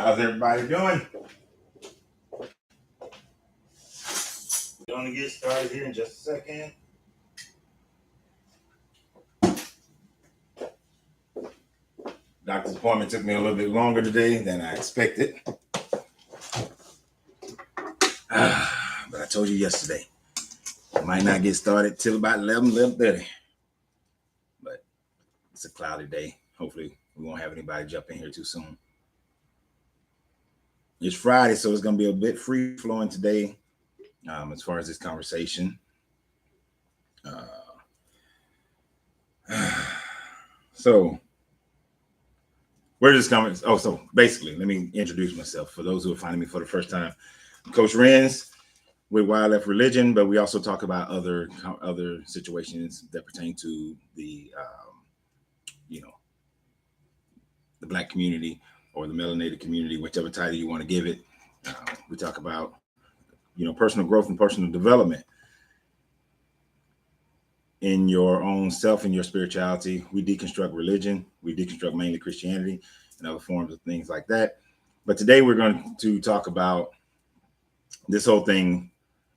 How's everybody doing? We're going to get started here in just a second. Doctor's appointment took me a little bit longer today than I expected. But I told you yesterday, I might not get started till about 11:30. But it's a cloudy day. Hopefully we won't have anybody jump in here too soon. It's Friday, so it's going to be a bit free flowing today as far as this conversation. So where does this come? Oh, so basically, let me introduce myself for those who are finding me for the first time. I'm Coach Renz with Wildlife Religion, but we also talk about other situations that pertain to the the Black community or the melanated community, whichever title you want to give it. We talk about personal growth and personal development in your own self and your spirituality. We deconstruct religion. We deconstruct mainly Christianity and other forms of things like that. But today we're going to talk about this whole thing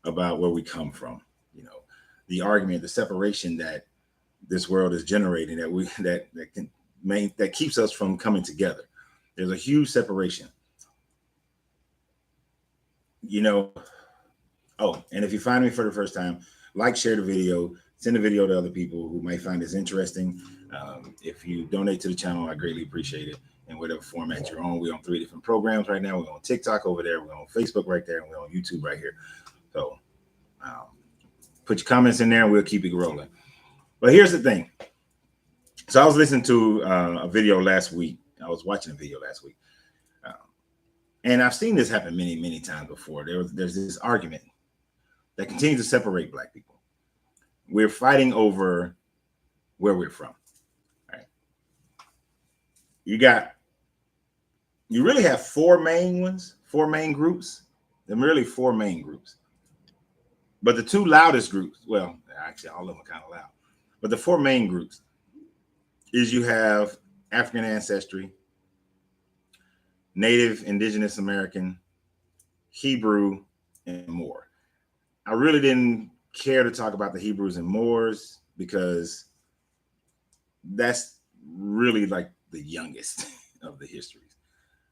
about where we come from. The argument, the separation that this world is generating, that keeps us from coming together. There's a huge separation. Oh, and if you find me for the first time, like, share the video, send the video to other people who might find this interesting. If you donate to the channel, I greatly appreciate it. In whatever format you're on, we're on 3 different programs right now. We're on TikTok over there, we're on Facebook right there, and we're on YouTube right here. So put your comments in there and we'll keep it rolling. But here's the thing. So I was listening to a video last week. I was watching a video last week. And I've seen this happen many, many times before. There's this argument that continues to separate Black people. We're fighting over where we're from. All right. You really have 4 main ones, 4 main groups. There are really 4 main groups. But the 2 loudest groups, well, actually all of them are kind of loud. But the 4 main groups is you have African ancestry, Native, Indigenous American, Hebrew, and Moor. I really didn't care to talk about the Hebrews and Moors because that's really like the youngest of the histories.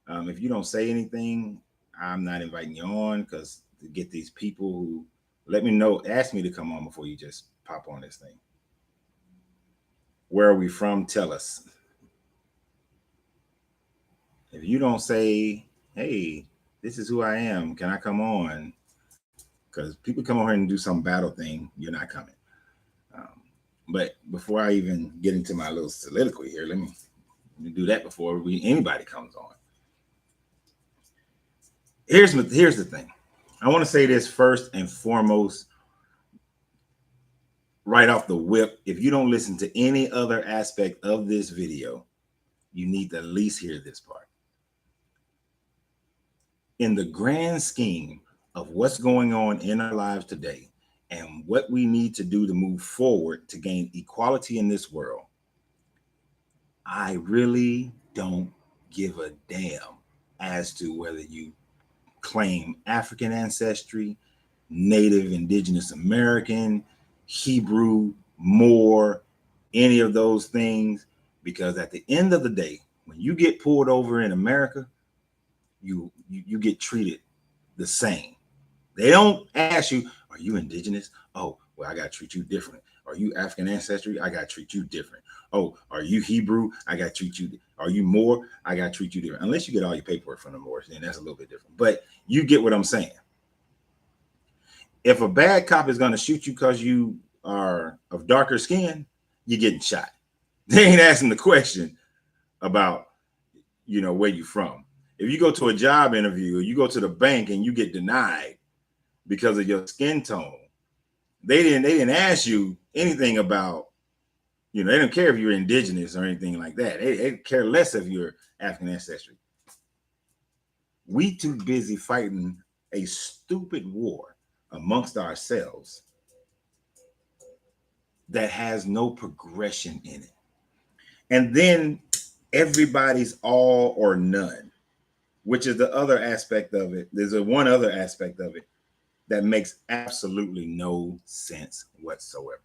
If you don't say anything, I'm not inviting you on, because to get these people who let me know, ask me to come on before you just pop on this thing. Where are we from? Tell us. If you don't say, hey, this is who I am, can I come on? Because people come over here and do some battle thing, you're not coming. But before I even get into my little soliloquy here, let me do that before anybody comes on. Here's the thing. I want to say this first and foremost, right off the whip. If you don't listen to any other aspect of this video, you need to at least hear this part. In the grand scheme of what's going on in our lives today and what we need to do to move forward to gain equality in this world, I really don't give a damn as to whether you claim African ancestry, Native, Indigenous American, Hebrew, Moor, any of those things, because at the end of the day, when you get pulled over in America, you get treated the same. They don't ask you, are you Indigenous? Oh, well, I got to treat you different. Are you African ancestry? I got to treat you different. Oh, are you Hebrew? I got to treat you. Are you Moor? I got to treat you different. Unless you get all your paperwork from the Moors, then that's a little bit different. But you get what I'm saying. If a bad cop is going to shoot you because you are of darker skin, you're getting shot. They ain't asking the question about, where you from. If you go to a job interview, or you go to the bank and you get denied because of your skin tone, they didn't ask you anything about, they don't care if you're Indigenous or anything like that. They care less if you're African ancestry. We too busy fighting a stupid war amongst ourselves that has no progression in it. And then everybody's all or none. which is the other aspect of it. There's one other aspect of it that makes absolutely no sense whatsoever.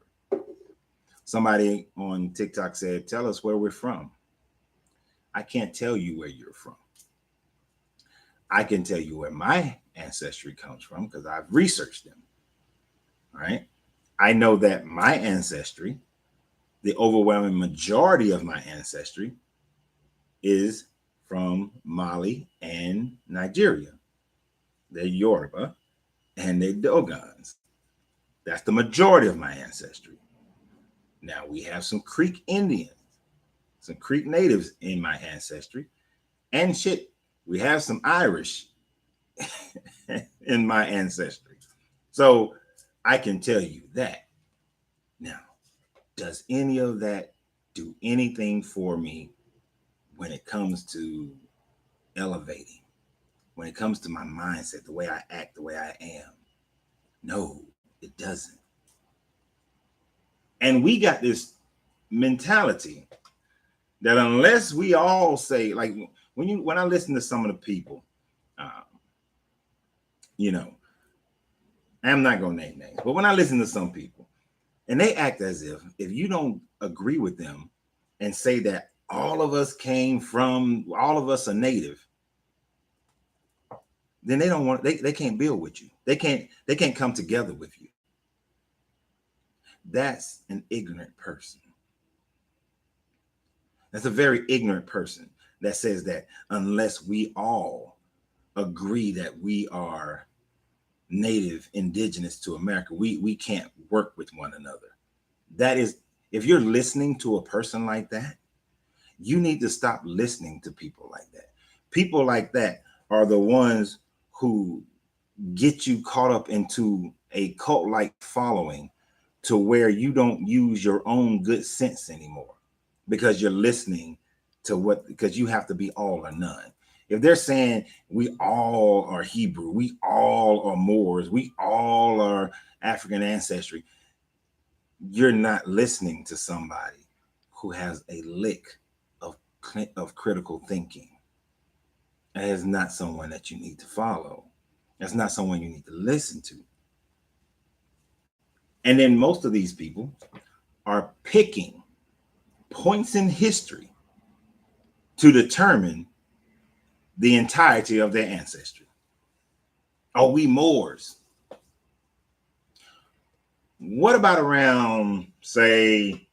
Somebody on TikTok said, tell us where we're from. I can't tell you where you're from. I can tell you where my ancestry comes from because I've researched them. All right. I know that my ancestry, the overwhelming majority of my ancestry, is from Mali and Nigeria. They're Yoruba and they're Dogons. That's the majority of my ancestry. Now we have some Creek Indians, some Creek natives in my ancestry, and shit, we have some Irish in my ancestry. So I can tell you that. Now, does any of that do anything for me when it comes to elevating, when it comes to my mindset, the way I act, the way I am? No, it doesn't. And we got this mentality that unless we all say, like when I listen to some of the people, you know, I'm not gonna name names, but when I listen to some people and they act as if you don't agree with them and say that all of us are native, then they don't want, they can't build with you. They can't come together with you. That's an ignorant person. That's a very ignorant person that says that unless we all agree that we are native, indigenous to America, we can't work with one another. That is, if you're listening to a person like that, you need to stop listening to people like that. People like that are the ones who get you caught up into a cult-like following to where you don't use your own good sense anymore because you're listening to because you have to be all or none. If they're saying we all are Hebrew, we all are Moors, we all are African ancestry, you're not listening to somebody who has a lick of critical thinking. That is not someone that you need to follow. That's not someone you need to listen to. And then most of these people are picking points in history to determine the entirety of their ancestry. Are we Moors? What about around, say,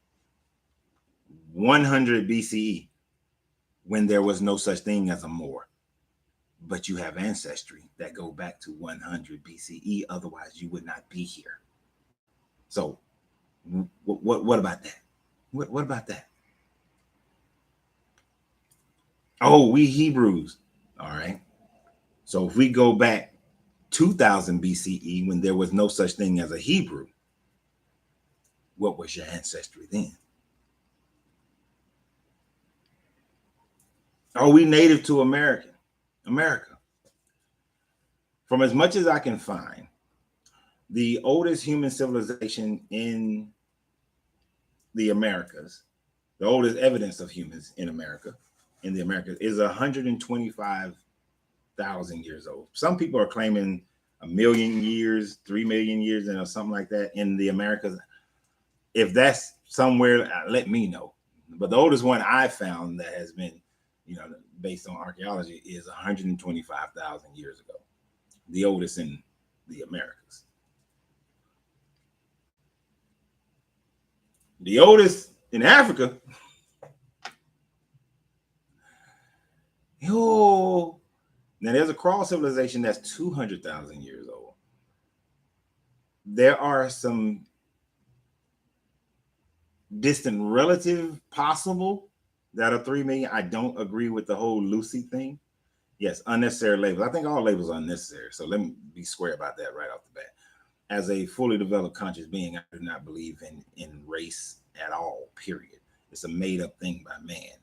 100 BCE, when there was no such thing as a Moor, but you have ancestry that go back to 100 BCE? Otherwise, you would not be here. So, what about that? What about that? Oh, we Hebrews. All right. So if we go back 2000 BCE, when there was no such thing as a Hebrew, what was your ancestry then? Are we native to America? From as much as I can find, the oldest human civilization in the Americas, the oldest evidence of humans in America, in the Americas, is 125,000 years old. Some people are claiming 1 million years, 3 million years, and something like that in the Americas. If that's somewhere, let me know. But the oldest one I found that has been, based on archaeology, is 125,000 years ago. The oldest in the Americas. The oldest in Africa, now there's a crawl civilization that's 200,000 years old. There are some distant relative possible that are 3 million. I don't agree with the whole Lucy thing. Yes, unnecessary labels. I think all labels are unnecessary. So let me be square about that right off the bat. As a fully developed conscious being, I do not believe in race at all, period. It's a made up thing by man.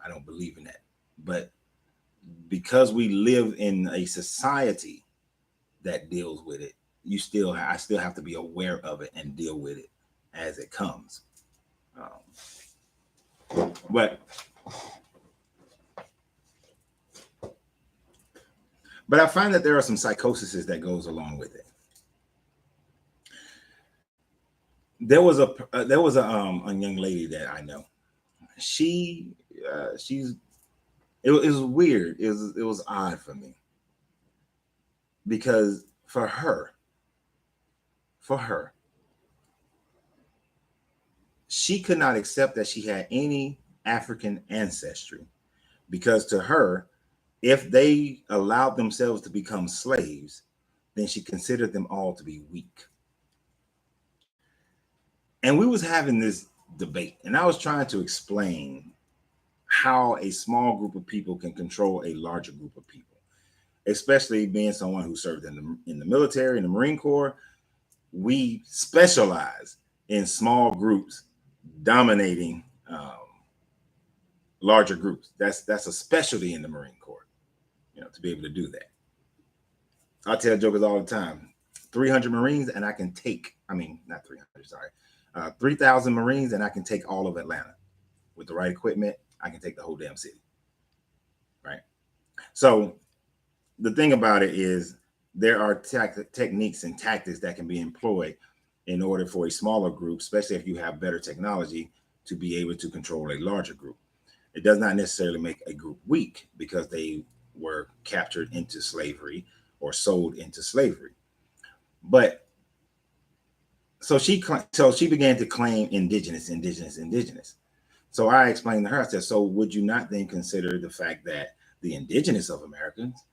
I don't believe in that. But because we live in a society that deals with it, I still have to be aware of it and deal with it as it comes. But But I find that there are some psychoses that goes along with it. There was a young lady that I know. It was weird. It was odd for me because for her, she could not accept that she had any African ancestry, because to her, if they allowed themselves to become slaves, then she considered them all to be weak. And we was having this debate, and I was trying to explain how a small group of people can control a larger group of people, especially being someone who served in the military, in the Marine Corps. We specialize in small groups dominating larger groups. That's a specialty in the Marine Corps, to be able to do that. I tell jokers all the time, 300 Marines and I can take, not 300, sorry, 3,000 Marines and I can take all of Atlanta. With the right equipment, I can take the whole damn city, right? So the thing about it is there are techniques and tactics that can be employed in order for a smaller group, especially if you have better technology, to be able to control a larger group. It does not necessarily make a group weak because they were captured into slavery or sold into slavery. But so she began to claim indigenous. So I explained to her, I said, so would you not then consider the fact that the indigenous Americans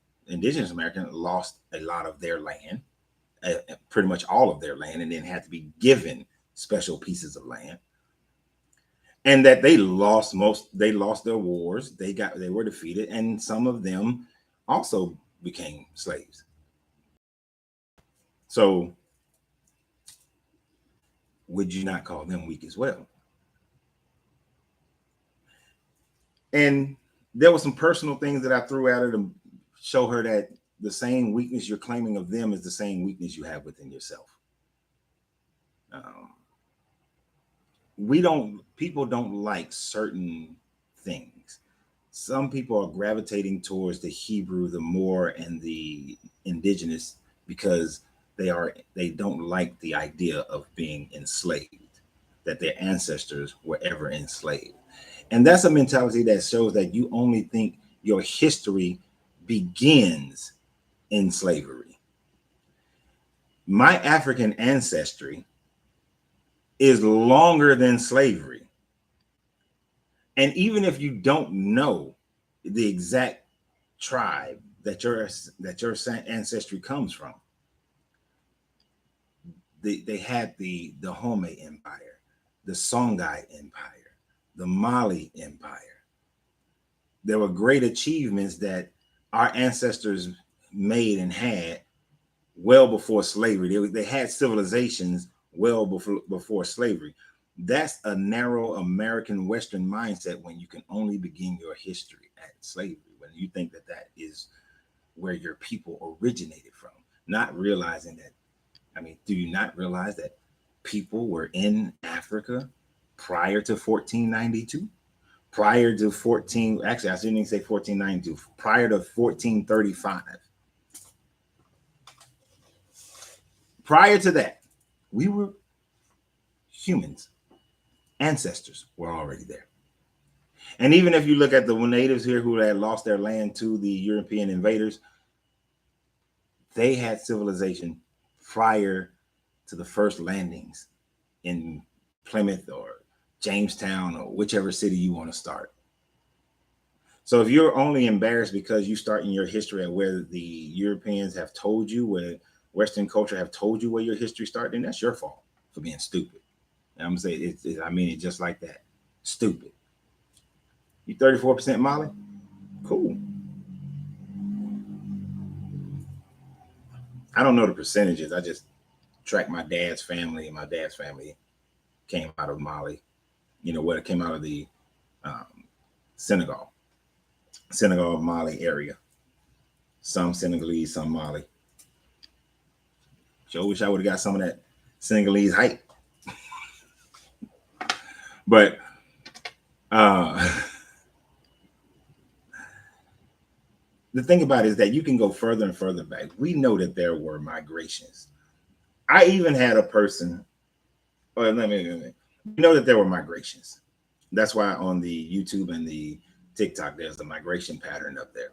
lost a lot of their land, pretty much all of their land, and then had to be given special pieces of land, and that they lost their wars, they were defeated, and some of them also became slaves. So would you not call them weak as well? And there were some personal things that I threw at her to show her that the same weakness you're claiming of them is the same weakness you have within yourself. People don't like certain things. Some people are gravitating towards the Hebrew, the Moor, and the indigenous because they don't like the idea of being enslaved, that their ancestors were ever enslaved. And that's a mentality that shows that you only think your history begins in slavery. My African ancestry is longer than slavery. And even if you don't know the exact tribe that your ancestry comes from, they had the Home Empire, the Songhai Empire, the Mali Empire. There were great achievements that our ancestors made and had well before slavery. They had civilizations well before slavery. That's a narrow American Western mindset when you can only begin your history at slavery, when you think that is where your people originated from, not realizing that. Do you not realize that people were in Africa prior to 1492? Prior to I shouldn't even say 1492, prior to 1435. Prior to that, we were humans. Ancestors were already there. And even if you look at the natives here who had lost their land to the European invaders, they had civilization prior to the first landings in Plymouth or Jamestown or whichever city you want to start. So if you're only embarrassed because you start in your history at where the Europeans have told you, where Western culture have told you where your history started, then that's your fault for being stupid. And I'm gonna say it just like that. Stupid. You 34% Molly? Cool. I don't know the percentages. I just track my dad's family, and my dad's family came out of Mali. What it came out of the Senegal, Mali area. Some Senegalese, some Mali. Sure wish I would have got some of that Senegalese hype. But the thing about it is that you can go further and further back. We know that there were migrations. I even had a person, or we know that there were migrations. That's why on the YouTube and the TikTok, there's a migration pattern up there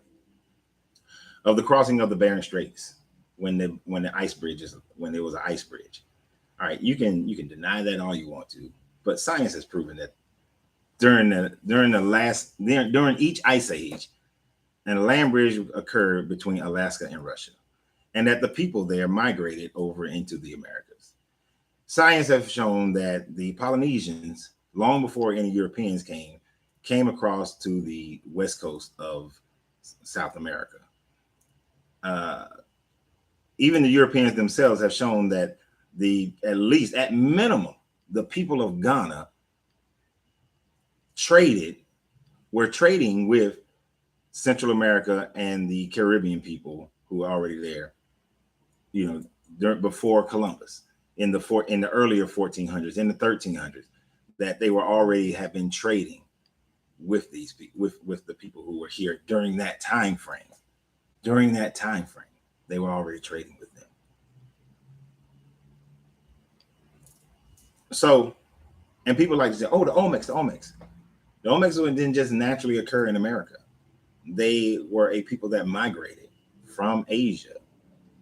of the crossing of the Bering Straits when the ice bridges, when there was an ice bridge. All right, you can deny that all you want to, but science has proven that during each ice age, and a land bridge occurred between Alaska and Russia, and that the people there migrated over into the Americas. Science has shown that the Polynesians, long before any Europeans came across to the west coast of South America. Even the Europeans themselves have shown that at least at minimum, the people of Ghana were trading with Central America and the Caribbean people who were already there, before Columbus in the earlier 1400s, in the 1300s, that they were already have been trading with these with the people who were here during that time frame. During that time frame, they were already trading with them. So, and people like to say, "Oh, the omics." The omics didn't just naturally occur in America. They were a people that migrated from Asia.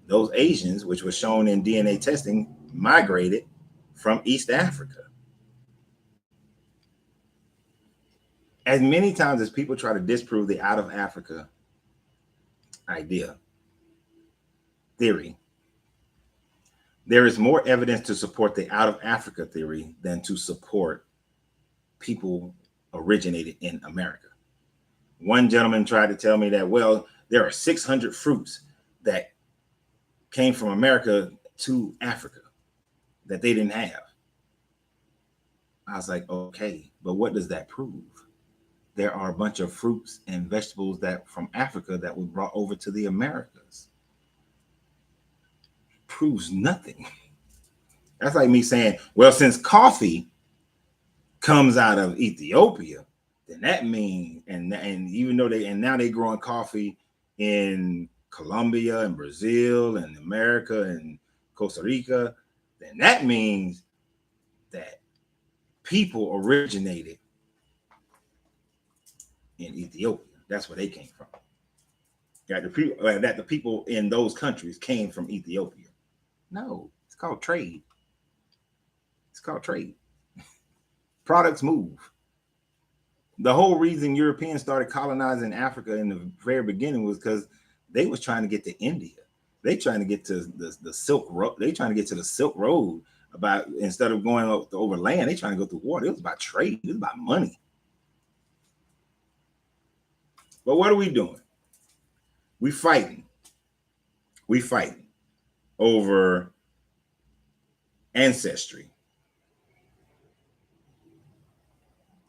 Those Asians, which was shown in DNA testing, migrated from East Africa. As many times as people try to disprove the out of Africa theory, there is more evidence to support the out of Africa theory than to support people originated in America. One gentleman tried to tell me that, well, there are 600 fruits that came from America to Africa that they didn't have. I was like, okay, but what does that prove? There are a bunch of fruits and vegetables that from Africa that were brought over to the Americas. Proves nothing. That's like me saying, well, since coffee comes out of Ethiopia, then that means, and even though now they growing coffee in Colombia and Brazil and America and Costa Rica, then that means that people originated in Ethiopia. That's where they came from. That the people in those countries came from Ethiopia. No, it's called trade. It's called trade. Products move. The whole reason Europeans started colonizing Africa in the very beginning was because they was trying to get to India. They trying to get to the Silk Road. They trying to get to the Silk Road instead of going over land. They trying to go through water. It was about trade. It was about money. But what are we doing? We fighting over ancestry.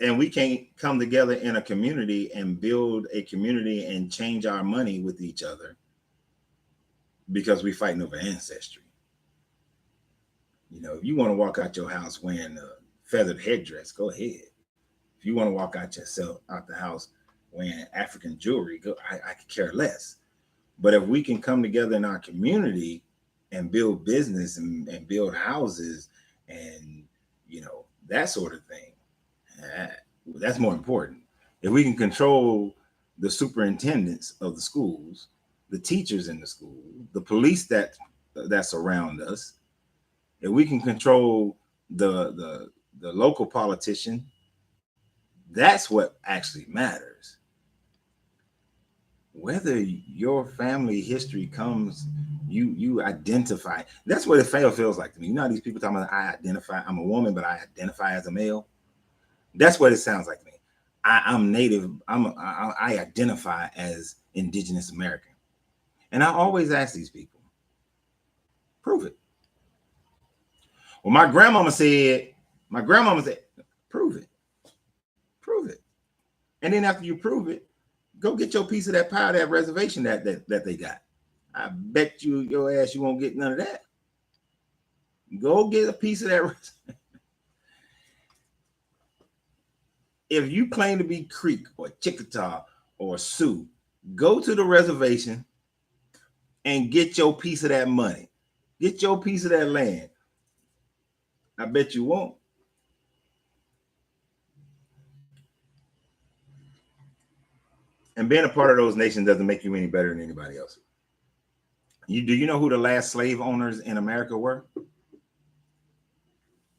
And we can't come together in a community and build a community and change our money with each other because we fighting over ancestry. If you want to walk out your house wearing a feathered headdress, go ahead. If you want to walk out the house wearing African jewelry, I could care less. But if we can come together in our community and build business and build houses and, that sort of thing, that's more important. If we can control the superintendents of the schools, the teachers in the school, the police that surround us, if we can control the local politician, that's what actually matters. Whether your family history comes, you identify. That's what it feels like to me. You know how these people talking about, I'm a woman, but I identify as a male. That's what it sounds like to me. I'm Native. I identify as Indigenous American. And I always ask these people, prove it. Well, my grandmama said, prove it. Prove it. And then after you prove it, go get your piece of that pie, that reservation that they got. I bet your ass you won't get none of that. Go get a piece of that. If you claim to be Creek or Chickasaw or Sioux, Go to the reservation and get your piece of that money. Get your piece of that land. I bet you won't. And being a part of those nations doesn't make you any better than anybody else. Do you know who the last slave owners in America were?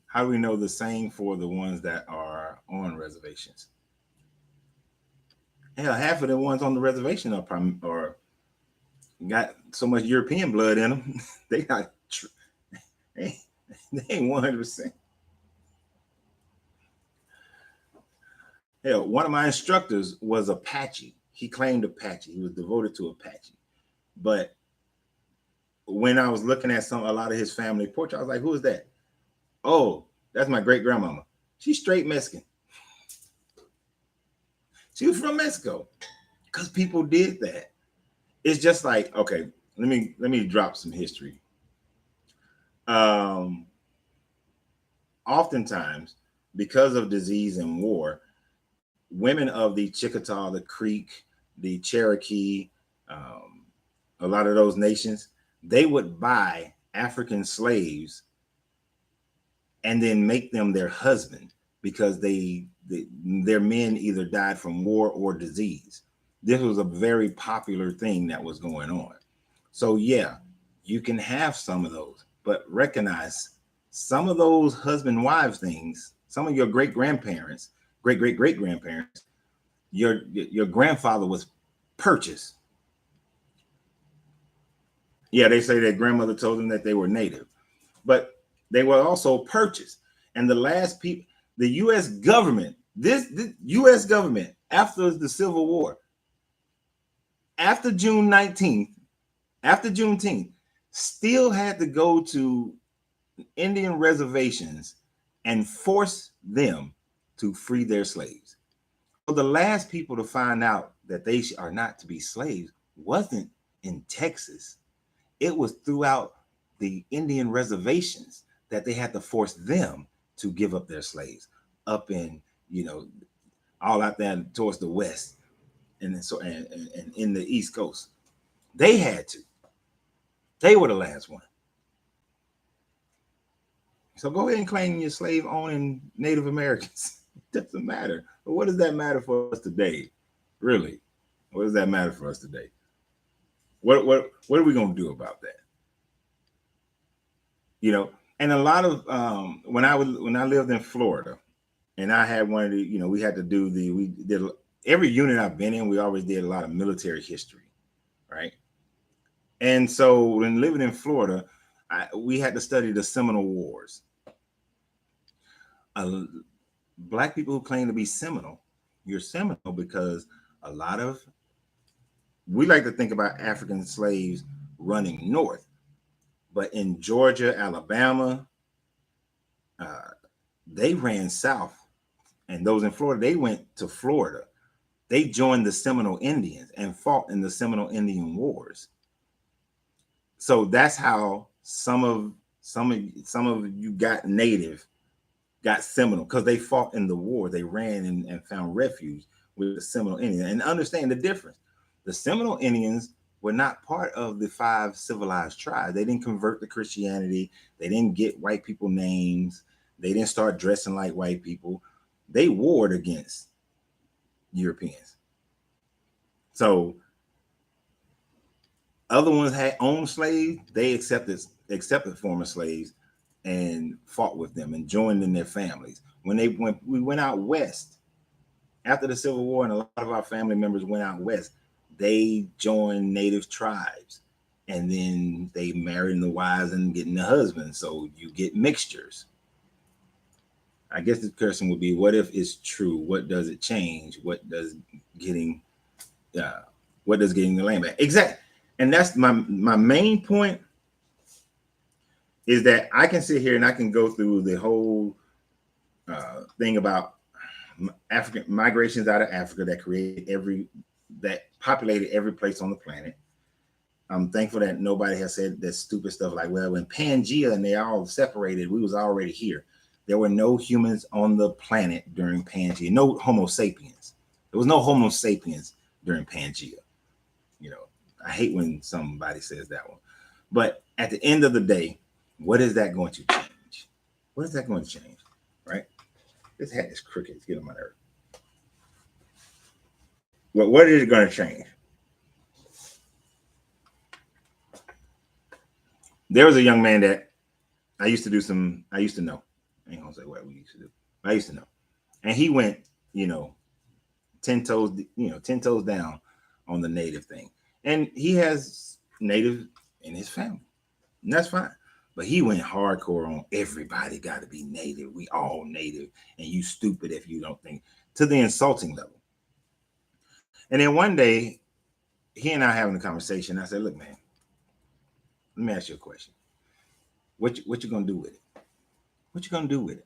How do we know the same for the ones that are on reservations? Hell, half of the ones on the reservation are got so much European blood in them. They got they ain't 100%. Hell, one of my instructors was Apache. He claimed Apache. He was devoted to Apache. But when I was looking at a lot of his family portraits, I was like, who is that? Oh, that's my great grandmama. She's straight Mexican. She was from Mexico because people did that. It's just like, okay, let me drop some history. Oftentimes, because of disease and war, women of the Chickasaw, the Creek, the Cherokee, a lot of those nations, they would buy African slaves and then make them their husband because their men either died from war or disease. This was a very popular thing that was going on. So yeah, you can have some of those, but recognize some of those husband-wife things, some of your great-grandparents, great-great-great-grandparents, your grandfather was purchased. Yeah, they say that grandmother told them that they were native, but they were also purchased. And the last people, the U.S. government, this U.S. government, after the Civil War, after June 19th, after Juneteenth, still had to go to Indian reservations and force them to free their slaves. So the last people to find out that they are not to be slaves wasn't in Texas. It was throughout the Indian reservations that they had to force them to give up their slaves up in, all out there towards the west and in the East Coast. They had to. They were the last one. So go ahead and claim your slave owning Native Americans. It doesn't matter. But what does that matter for us today? Really? What does that matter for us today? What are we going to do about that? And a lot of when I lived in Florida, and I had one of the, we had to do we did every unit I've been in, we always did a lot of military history, right? And so when living in Florida, we had to study the Seminole Wars. Black people who claim to be Seminole, you're Seminole because we like to think about African slaves running north, but in Georgia, Alabama, they ran south, and those in Florida, they went to Florida. They joined the Seminole Indians and fought in the Seminole Indian Wars. So that's how some of you got Seminole, because they fought in the war. They ran and found refuge with the Seminole Indians. And understand the difference. The Seminole Indians were not part of the 5 civilized tribes. They didn't convert to Christianity. They didn't get white people names. They didn't start dressing like white people. They warred against Europeans. So other ones had owned slaves. They accepted former slaves and fought with them and joined in their families. When we went out west after the Civil War, and a lot of our family members went out west, they joined native tribes, and then they married the wives and getting the husbands. So you get mixtures. I guess the question would be, what if it's true? What does it change? What does getting the land back? Exactly. And that's my main point, is that I can sit here and I can go through the whole thing about African migrations out of Africa that populated every place on the planet. I'm thankful that nobody has said that stupid stuff like, well, when Pangea and they all separated, we was already here. There were no humans on the planet during Pangea, no Homo sapiens. There was no Homo sapiens during Pangea. You know, I hate when somebody says that one. But at the end of the day, what is that going to change? What is that going to change? Right? This hat is crooked. It's getting on my nerve. Well, what is it going to change? There was a young man that I used to know. I ain't gonna say what we used to do. I used to know. And he went, 10 toes down on the native thing. And he has native in his family. And that's fine. But he went hardcore on everybody got to be native. We all native. And you stupid if you don't think, to the insulting level. And then one day, he and I having a conversation. I said, look, man, let me ask you a question. What you gonna do with it? What you gonna do with it?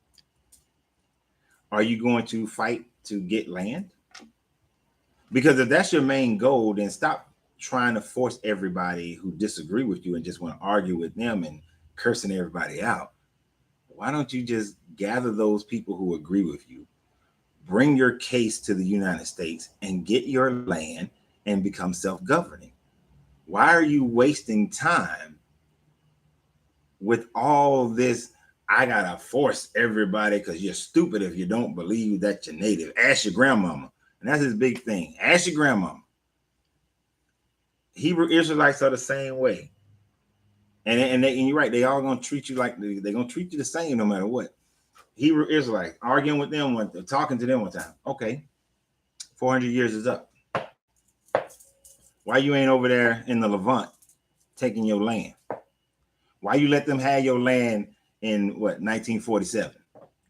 Are you going to fight to get land? Because if that's your main goal, then stop trying to force everybody who disagree with you and just want to argue with them and cursing everybody out. Why don't you just gather those people who agree with you, bring your case to the United States and get your land and become self-governing? Why are you wasting time with all this? I gotta force everybody because you're stupid if you don't believe that you're native. Ask your grandmama. And that's his big thing. Ask your grandmama. Hebrew Israelites are the same way. And you're right, they all gonna treat you like they're gonna treat you the same no matter what. Hebrew Israelites, arguing with them, talking to them one time. Okay, 400 years is up. Why you ain't over there in the Levant taking your land? Why you let them have your land in 1947?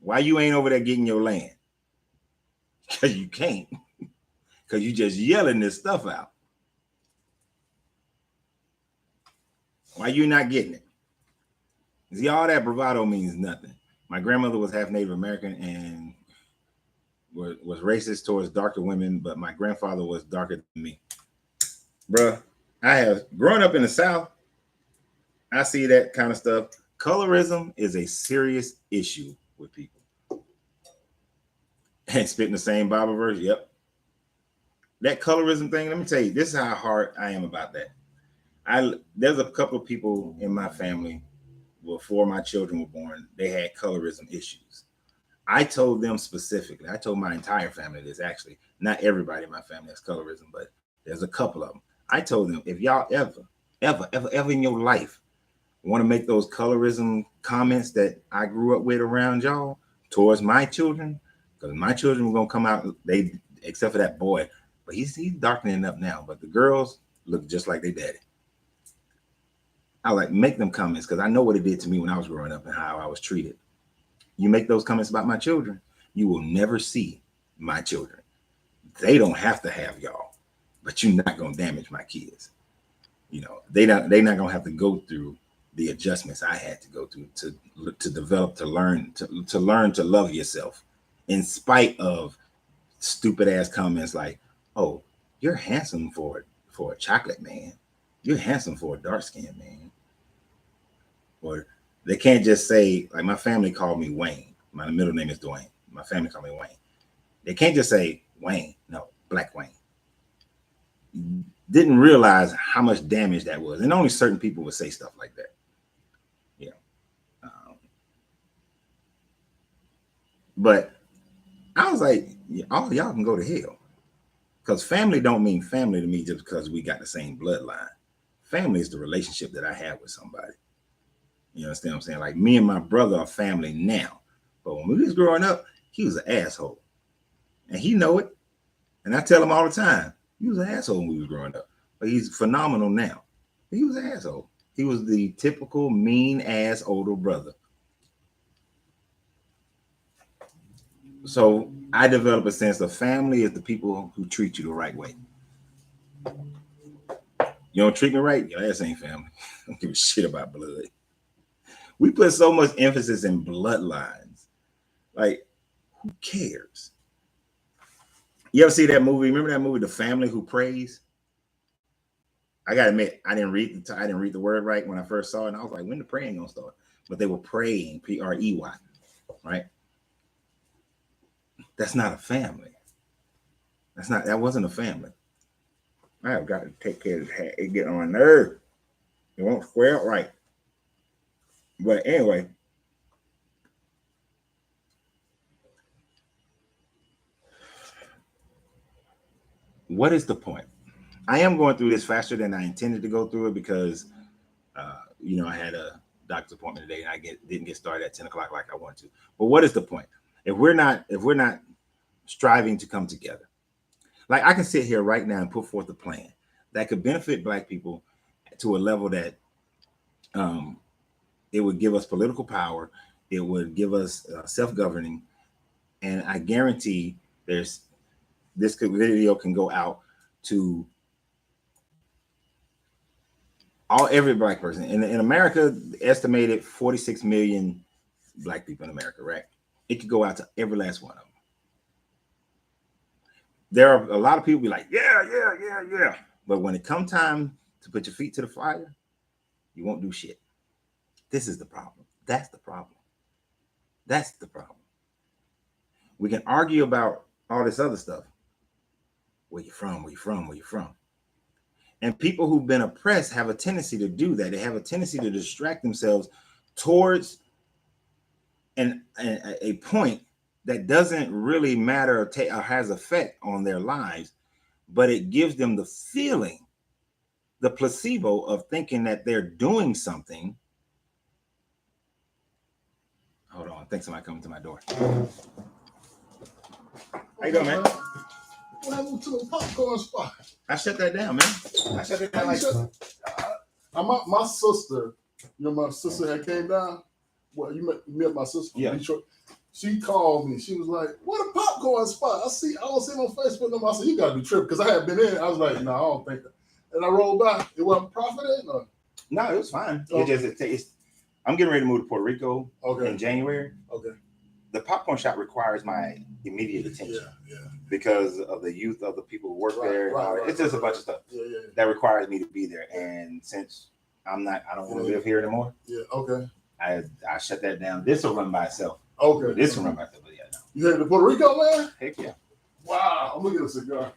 Why you ain't over there getting your land? Because you can't. Because you just yelling this stuff out. Why you not getting it? See, all that bravado means nothing. My grandmother was half Native American and was racist towards darker women, but my grandfather was darker than me. Bruh, I have grown up in the South. I see that kind of stuff. Colorism is a serious issue with people. And spitting the same Bible verse, yep. That colorism thing, let me tell you, this is how hard I am about that. There's a couple of people in my family before my children were born, they had colorism issues. I told them specifically, I told my entire family this, actually, not everybody in my family has colorism, but there's a couple of them. I told them, if y'all ever in your life want to make those colorism comments that I grew up with around y'all towards my children, because my children were going to come out, except for that boy, but he's darkening up now, but the girls look just like their daddy. I like make them comments because I know what it did to me when I was growing up and how I was treated. You make those comments about my children, you will never see my children. They don't have to have y'all, but you're not gonna damage my kids. They're not gonna have to go through the adjustments I had to go through to develop, to learn to love yourself, in spite of stupid ass comments like, "Oh, you're handsome for a chocolate man. You're handsome for a dark skinned man." Or they can't just say, like my family called me Wayne. My middle name is Dwayne. My family called me Wayne. They can't just say Wayne. No, Black Wayne. Didn't realize how much damage that was. And only certain people would say stuff like that. But I was like, all y'all can go to hell. Because family don't mean family to me just because we got the same bloodline. Family is the relationship that I have with somebody. You understand what I'm saying? Like me and my brother are family now. But when we was growing up, he was an asshole. And he know it. And I tell him all the time, he was an asshole when we was growing up. But he's phenomenal now. He was an asshole. He was the typical mean ass older brother. So I develop a sense of family is the people who treat you the right way. You don't treat me right, your ass ain't family. I don't give a shit about blood. We put so much emphasis in bloodlines. Like, who cares? You ever see that movie? Remember that movie, The Family Who Prays? I gotta admit, I didn't read the word right when I first saw it, and I was like, when the praying gonna start? But they were praying, P-R-E-Y, right? That's not a family. That wasn't a family. I have got to take care of this hat. It get on my nerve. It won't square up right. But anyway, what is the point? I am going through this faster than I intended to go through it because, I had a doctor's appointment today and I didn't get started at 10 o'clock like I wanted to. But what is the point? If we're not striving to come together, like I can sit here right now and put forth a plan that could benefit Black people to a level that it would give us political power, it would give us self-governing, and I guarantee this video can go out to every Black person in America. Estimated 46 million Black people in America, right? It could go out to every last one of them. There are a lot of people be like, yeah. But when it comes time to put your feet to the fire, you won't do shit. This is the problem. That's the problem. That's the problem. We can argue about all this other stuff. Where you from? Where you from? Where you from? And people who've been oppressed have a tendency to do that. They have a tendency to distract themselves towards a point that doesn't really matter or has effect on their lives, but it gives them the feeling, the placebo of thinking that they're doing something. Hold on, I think somebody coming to my door. How you doing, man? What happened to the popcorn spot? I shut that down, man. I shut it down my sister, my sister had came down. Well, you met my sister from Detroit. She called me. She was like, "What a popcorn spot! I don't see him on Facebook no more." I said, "You gotta be tripping," because I had been in. I was like, "No, I don't think that." And I rolled by. It wasn't profiting. No, it was fine. Okay. I'm getting ready to move to Puerto Rico in January. Okay. The popcorn shop requires my immediate attention. Yeah. Because of the youth of the people who work there. Right, it's just a bunch of stuff that requires me to be there. And since I don't want to live here anymore. Yeah. Okay. I shut that down. This will run by itself. Okay. This will run by itself. Yeah, no. You headed to Puerto Rico, man? Heck yeah. Wow. I'm gonna get a cigar.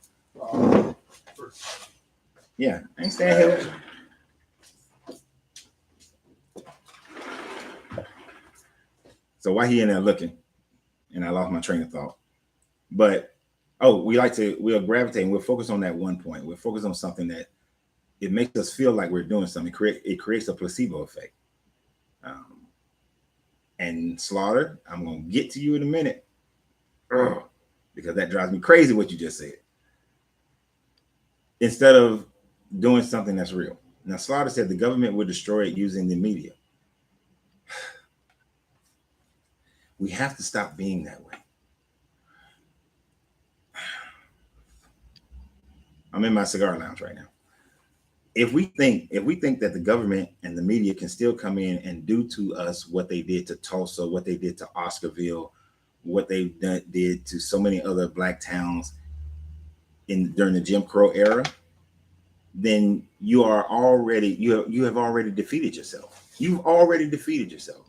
Yeah. I ain't staying here. So why he in there looking? And I lost my train of thought. But we'll gravitate and we'll focus on that one point. We'll focus on something that it makes us feel like we're doing something. It creates a placebo effect. And Slaughter, I'm going to get to you in a minute. Because that drives me crazy what you just said. Instead of doing something that's real. Now, Slaughter said the government would destroy it using the media. We have to stop being that way. I'm in my cigar lounge right now. If we think that the government and the media can still come in and do to us what they did to Tulsa, what they did to Oscarville, what they did to so many other Black towns during the Jim Crow era, then you have already defeated yourself. You've already defeated yourself.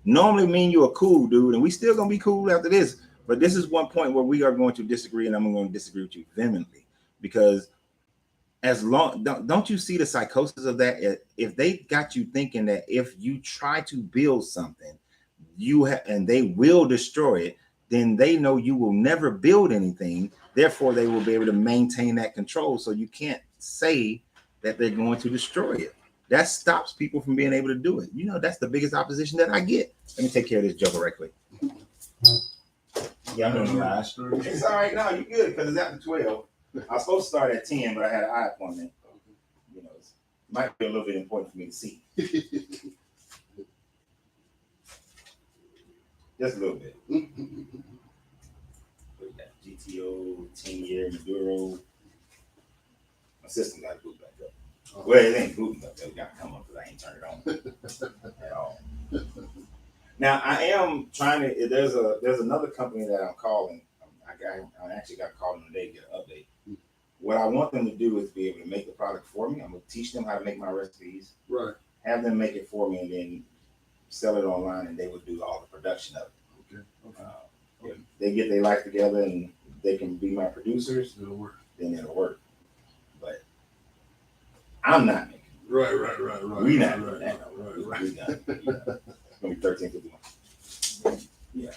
Normally, me and you are cool, dude, and we still gonna be cool after this. But this is one point where we are going to disagree, and I'm going to disagree with you vehemently. Because don't you see the psychosis of that? If they got you thinking that if you try to build something, and they will destroy it, then they know you will never build anything. Therefore, they will be able to maintain that control. So you can't say that they're going to destroy it. That stops people from being able to do it. That's the biggest opposition that I get. Let me take care of this joker right quick. Yeah, I'm doing live. It's all right. No, you're good because it's after 12. I was supposed to start at 10, but I had an eye appointment. It might be a little bit important for me to see. Just a little bit. GTO, 10-year Maduro. My system got to boot back up. Well, it ain't booting up. It got to come up because I ain't turned it on at all. Now, I am trying to, there's another company that I'm calling. I actually got called today to get an update. What I want them to do is be able to make the product for me. I'm going to teach them how to make my recipes. Right. Have them make it for me and then sell it online, and they would do all the production of it. Okay. If they get their life together and they can be my producers, It'll work. then it'll work. But I'm not making. Right. We not. Right. We not. It's gonna be 1351. Yeah.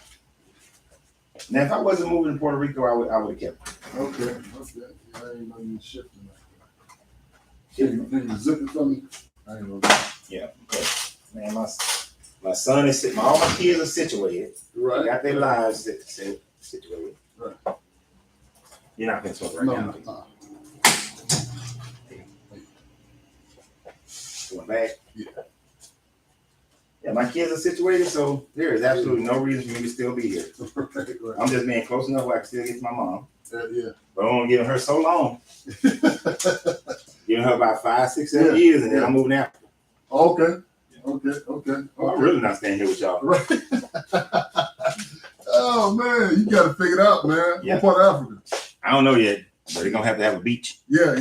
Now, if I wasn't moving to Puerto Rico, I would have kept it. Okay. Yeah, I ain't know you shifting like that. Can you zip it for me? I ain't know that. Yeah. Okay. Man, my son is all my kids are situated. Right. They got their lives situated. Right. You're not gonna smoke right now. No. Going back. Yeah. Yeah, my kids are situated, so there is absolutely no reason for me to still be here. Right. I'm just being close enough where I can still get to my mom. Yeah. But I don't want to give her so long. Giving her about 5, 6, 7 years, and then I'm moving after. Okay. Okay. Oh, I'm really not staying here with y'all. Right. Oh man, you got to figure it out, man. Yeah. What part of Africa? I don't know yet, but they're gonna have to have a beach. Yeah.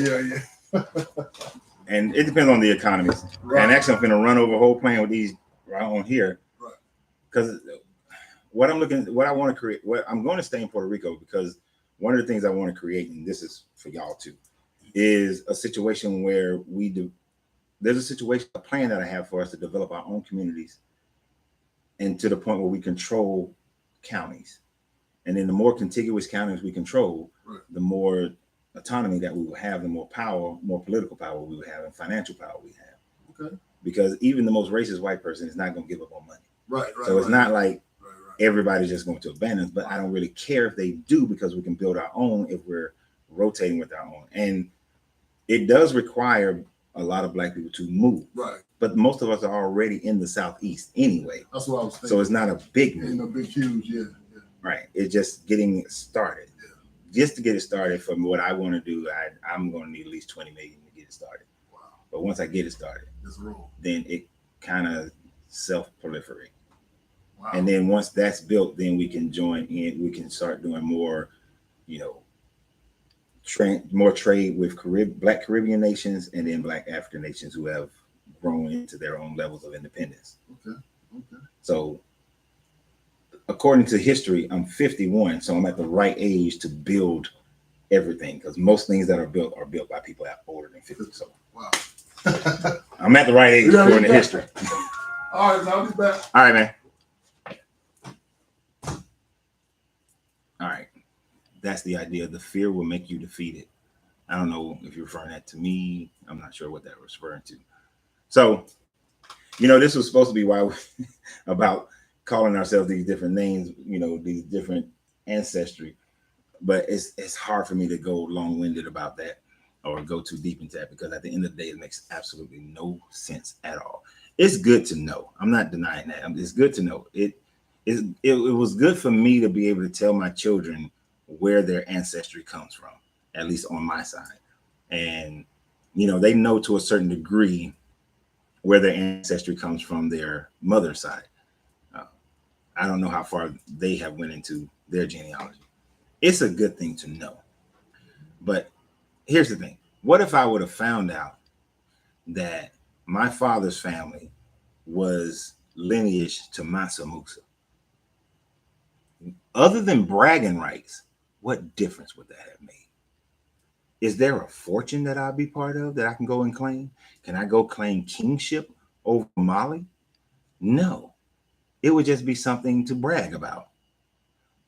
And it depends on the economies. Right. And actually, I'm gonna run over a whole plan with these right on here. Right. Because what I want to create, I'm going to stay in Puerto Rico because one of the things I want to create, and this is for y'all too, is a situation where there's a plan that I have for us to develop our own communities, and to the point where we control counties. And then the more contiguous counties we control, right, the more autonomy that we will have, the more power, more political power we will have, and financial power we have. Okay. Because even the most racist white person is not going to give up on money. Right. So it's not like everybody's just going to abandon us, but I don't really care if they do, because we can build our own if we're rotating with our own. And it does require a lot of Black people to move. Right. But most of us are already in the Southeast anyway. That's what I was thinking. So it's not a big move. Ain't no big, huge, yeah. Right. It's just getting it started. Yeah. Just to get it started from what I want to do, I'm going to need at least 20 million to get it started. Wow. But once I get it started, then it kind of self-proliferate. Wow. And then once that's built, then we can join in. We can start doing more, more trade with Black Caribbean nations, and then Black African nations who have grown into their own levels of independence. Okay. So according to history, I'm 51, so I'm at the right age to build everything, because most things that are built by people that are older than 50. So wow. I'm at the right age according to history. All right, now he's back. All right, man. All right. That's the idea. The fear will make you defeated. I don't know if you're referring that to me. I'm not sure what that was referring to. So, this was supposed to be why about calling ourselves these different names, these different ancestry. But it's hard for me to go long-winded about that or go too deep into that, because at the end of the day, it makes absolutely no sense at all. It's good to know. I'm not denying that. It's good to know. It was good for me to be able to tell my children where their ancestry comes from, at least on my side. And, they know to a certain degree where their ancestry comes from their mother's side. I don't know how far they have went into their genealogy. It's a good thing to know. But here's the thing. What if I would have found out that my father's family was lineage to Mansa Musa? Other than bragging rights, what difference would that have made? Is there a fortune that I'll be part of that I can go and claim? Can I go claim kingship over Mali? No. It would just be something to brag about.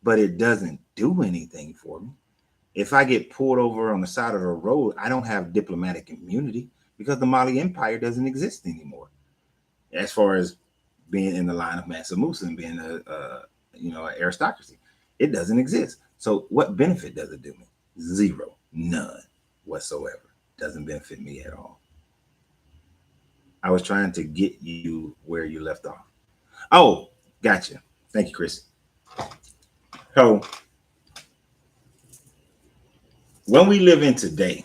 But it doesn't do anything for me. If I get pulled over on the side of the road, I don't have diplomatic immunity, because the Mali Empire doesn't exist anymore. As far as being in the line of Mansa Musa and being an aristocracy, it doesn't exist. So what benefit does it do me? Zero, none whatsoever. Doesn't benefit me at all. I was trying to get you where you left off. Oh, gotcha. Thank you, Chris. So when we live in today,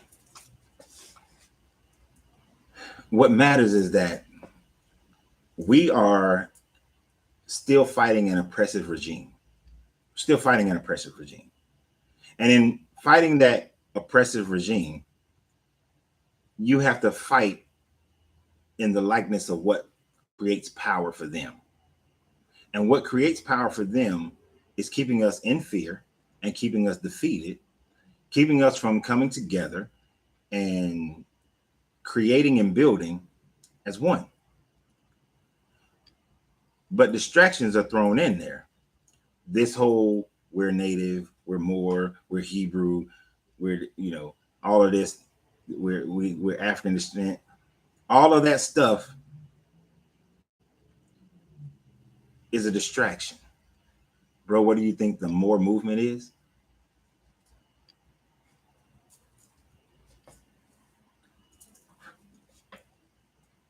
what matters is that we are still fighting an oppressive regime. And in fighting that oppressive regime, you have to fight in the likeness of what creates power for them. And what creates power for them is keeping us in fear and keeping us defeated, keeping us from coming together and creating and building as one. But distractions are thrown in there. This whole we're native, we're Moor, we're Hebrew, we're, you know, all of this, we're African descent, all of that stuff is a distraction. Bro, what do you think the Moor movement is?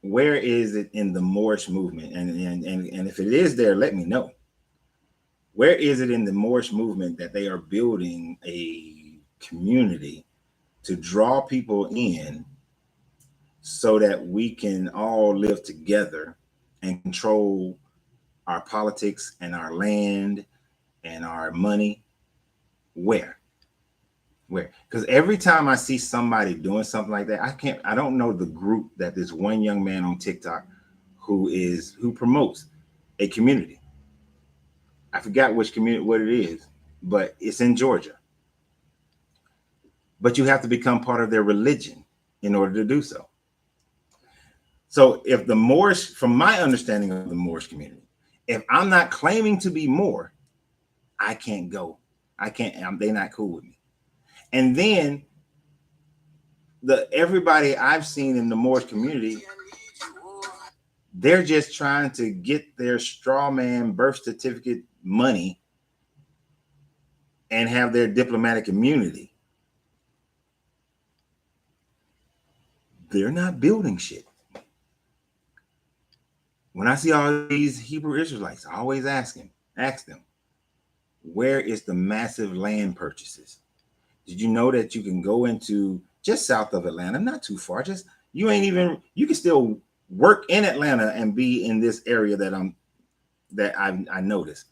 Where is it in the Moorish movement? And if it is there, let me know. Where is it in the Moorish movement that they are building a community to draw people in so that we can all live together and control our politics and our land and our money? Where? Because every time I see somebody doing something like that, I don't know the group that this one young man on TikTok who promotes a community. I forgot which community, what it is, but it's in Georgia. But you have to become part of their religion in order to do so. So if the Moorish, from my understanding of the Moorish community, if I'm not claiming to be Moor, I can't go. They're not cool with me. And then everybody I've seen in the Moorish community, they're just trying to get their straw man birth certificate money and have their diplomatic immunity. They're not building shit. When I see all these Hebrew Israelites, I always ask them, where is the massive land purchases? Did you know that you can go into just south of Atlanta, not too far, you can still work in Atlanta and be in this area that I noticed.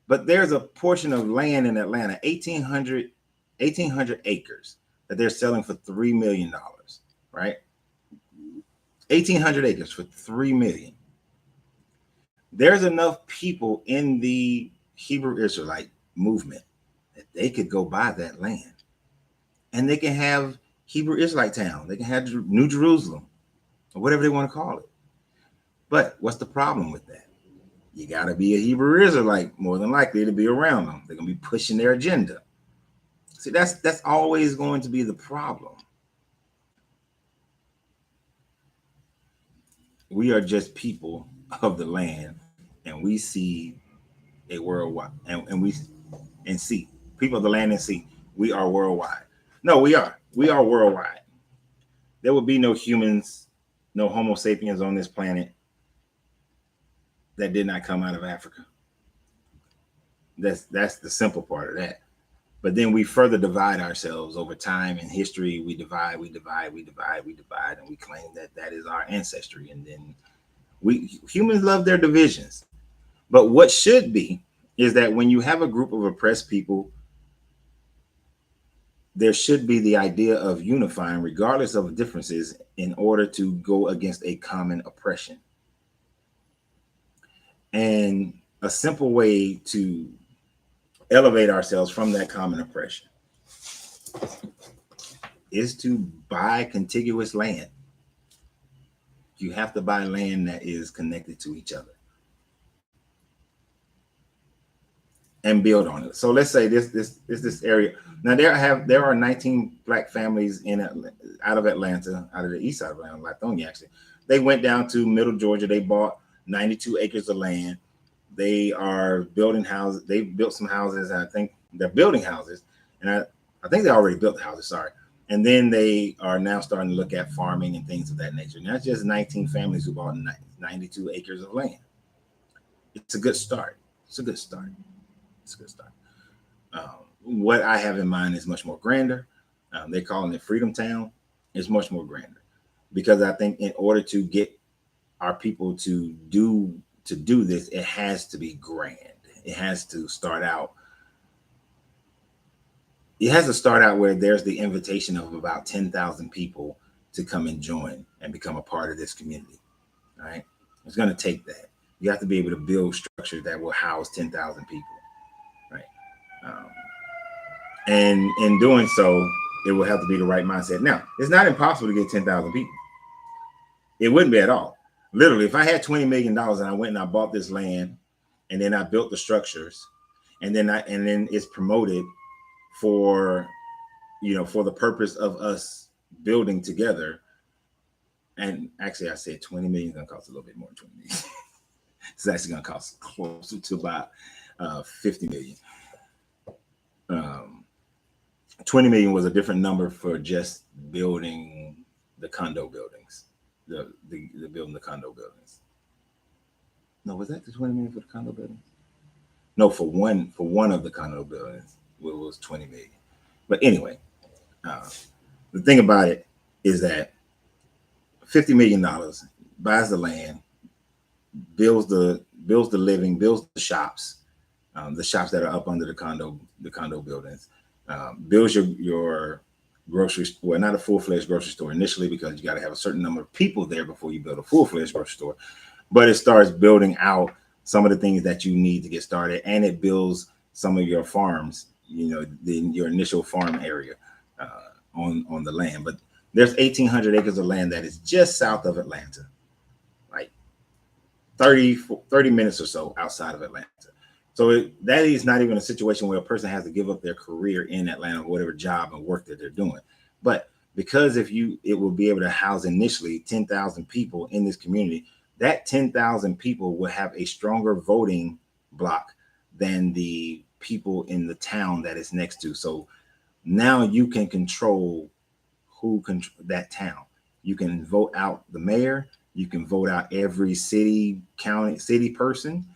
But there's a portion of land in Atlanta, 1,800 acres that they're selling for $3 million, right? 1,800 acres for $3 million. There's enough people in the Hebrew Israelite movement that they could go buy that land. And they can have Hebrew Israelite town. They can have New Jerusalem or whatever they want to call it. But what's the problem with that? You got to be a Hebrew Israelite more than likely to be around them. They're going to be pushing their agenda. See, that's always going to be the problem. We are just people of the land, and we see a worldwide, and see people of the land and see we are worldwide. No, we are worldwide. There would be no humans, no Homo sapiens on this planet that did not come out of Africa. That's the simple part of that. But then we further divide ourselves over time and history. We divide, and we claim that is our ancestry. And then humans love their divisions. But what should be is that when you have a group of oppressed people, there should be the idea of unifying regardless of differences in order to go against a common oppression. And a simple way to elevate ourselves from that common oppression is to buy contiguous land. You have to buy land that is connected to each other and build on it. So let's say this area. Now there are 19 black families out of Atlanta, out of the east side of Atlanta, Lithonia actually. They went down to Middle Georgia. They bought 92 acres of land. They are building houses. They built some houses. And I think they're building houses, and I think they already built the houses. Sorry. And then they are now starting to look at farming and things of that nature. And that's just 19 families who bought 92 acres of land. It's a good start. It's a good start. What I have in mind is much more grander. They're calling it Freedom Town. It's much more grander because I think in order to get our people to do this, it has to be grand. It has to start out. It has to start out where there's the invitation of about 10,000 people to come and join and become a part of this community. All right. It's going to take that. You have to be able to build structure that will house 10,000 people. Right. And in doing so, it will have to be the right mindset. Now, it's not impossible to get 10,000 people. It wouldn't be at all. Literally, if I had $20 million and I went and I bought this land and then I built the structures and then it's promoted for, for the purpose of us building together. And actually I said 20 million is gonna cost a little bit more than 20 million. It's actually gonna cost closer to about 50 million. 20 million was a different number for just building the condo buildings, the building the condo buildings. No, was that the 20 million for the condo buildings? No, for one of the condo buildings, it was 20 million. But anyway, the thing about it is that $50 million buys the land, builds the living, builds the shops that are up under the condo buildings, builds your grocery, well, not a full-fledged grocery store initially, because you got to have a certain number of people there before you build a full-fledged grocery store. But it starts building out some of the things that you need to get started, and it builds some of your farms, your initial farm area on the land. But there's 1,800 acres of land that is just south of Atlanta, like 30 minutes or so outside of Atlanta. So that is not even a situation where a person has to give up their career in Atlanta or whatever job and work that they're doing. But because it will be able to house initially 10,000 people in this community, that 10,000 people will have a stronger voting block than the people in the town that it's next to. So now you can control who control that town. You can vote out the mayor. You can vote out every city person.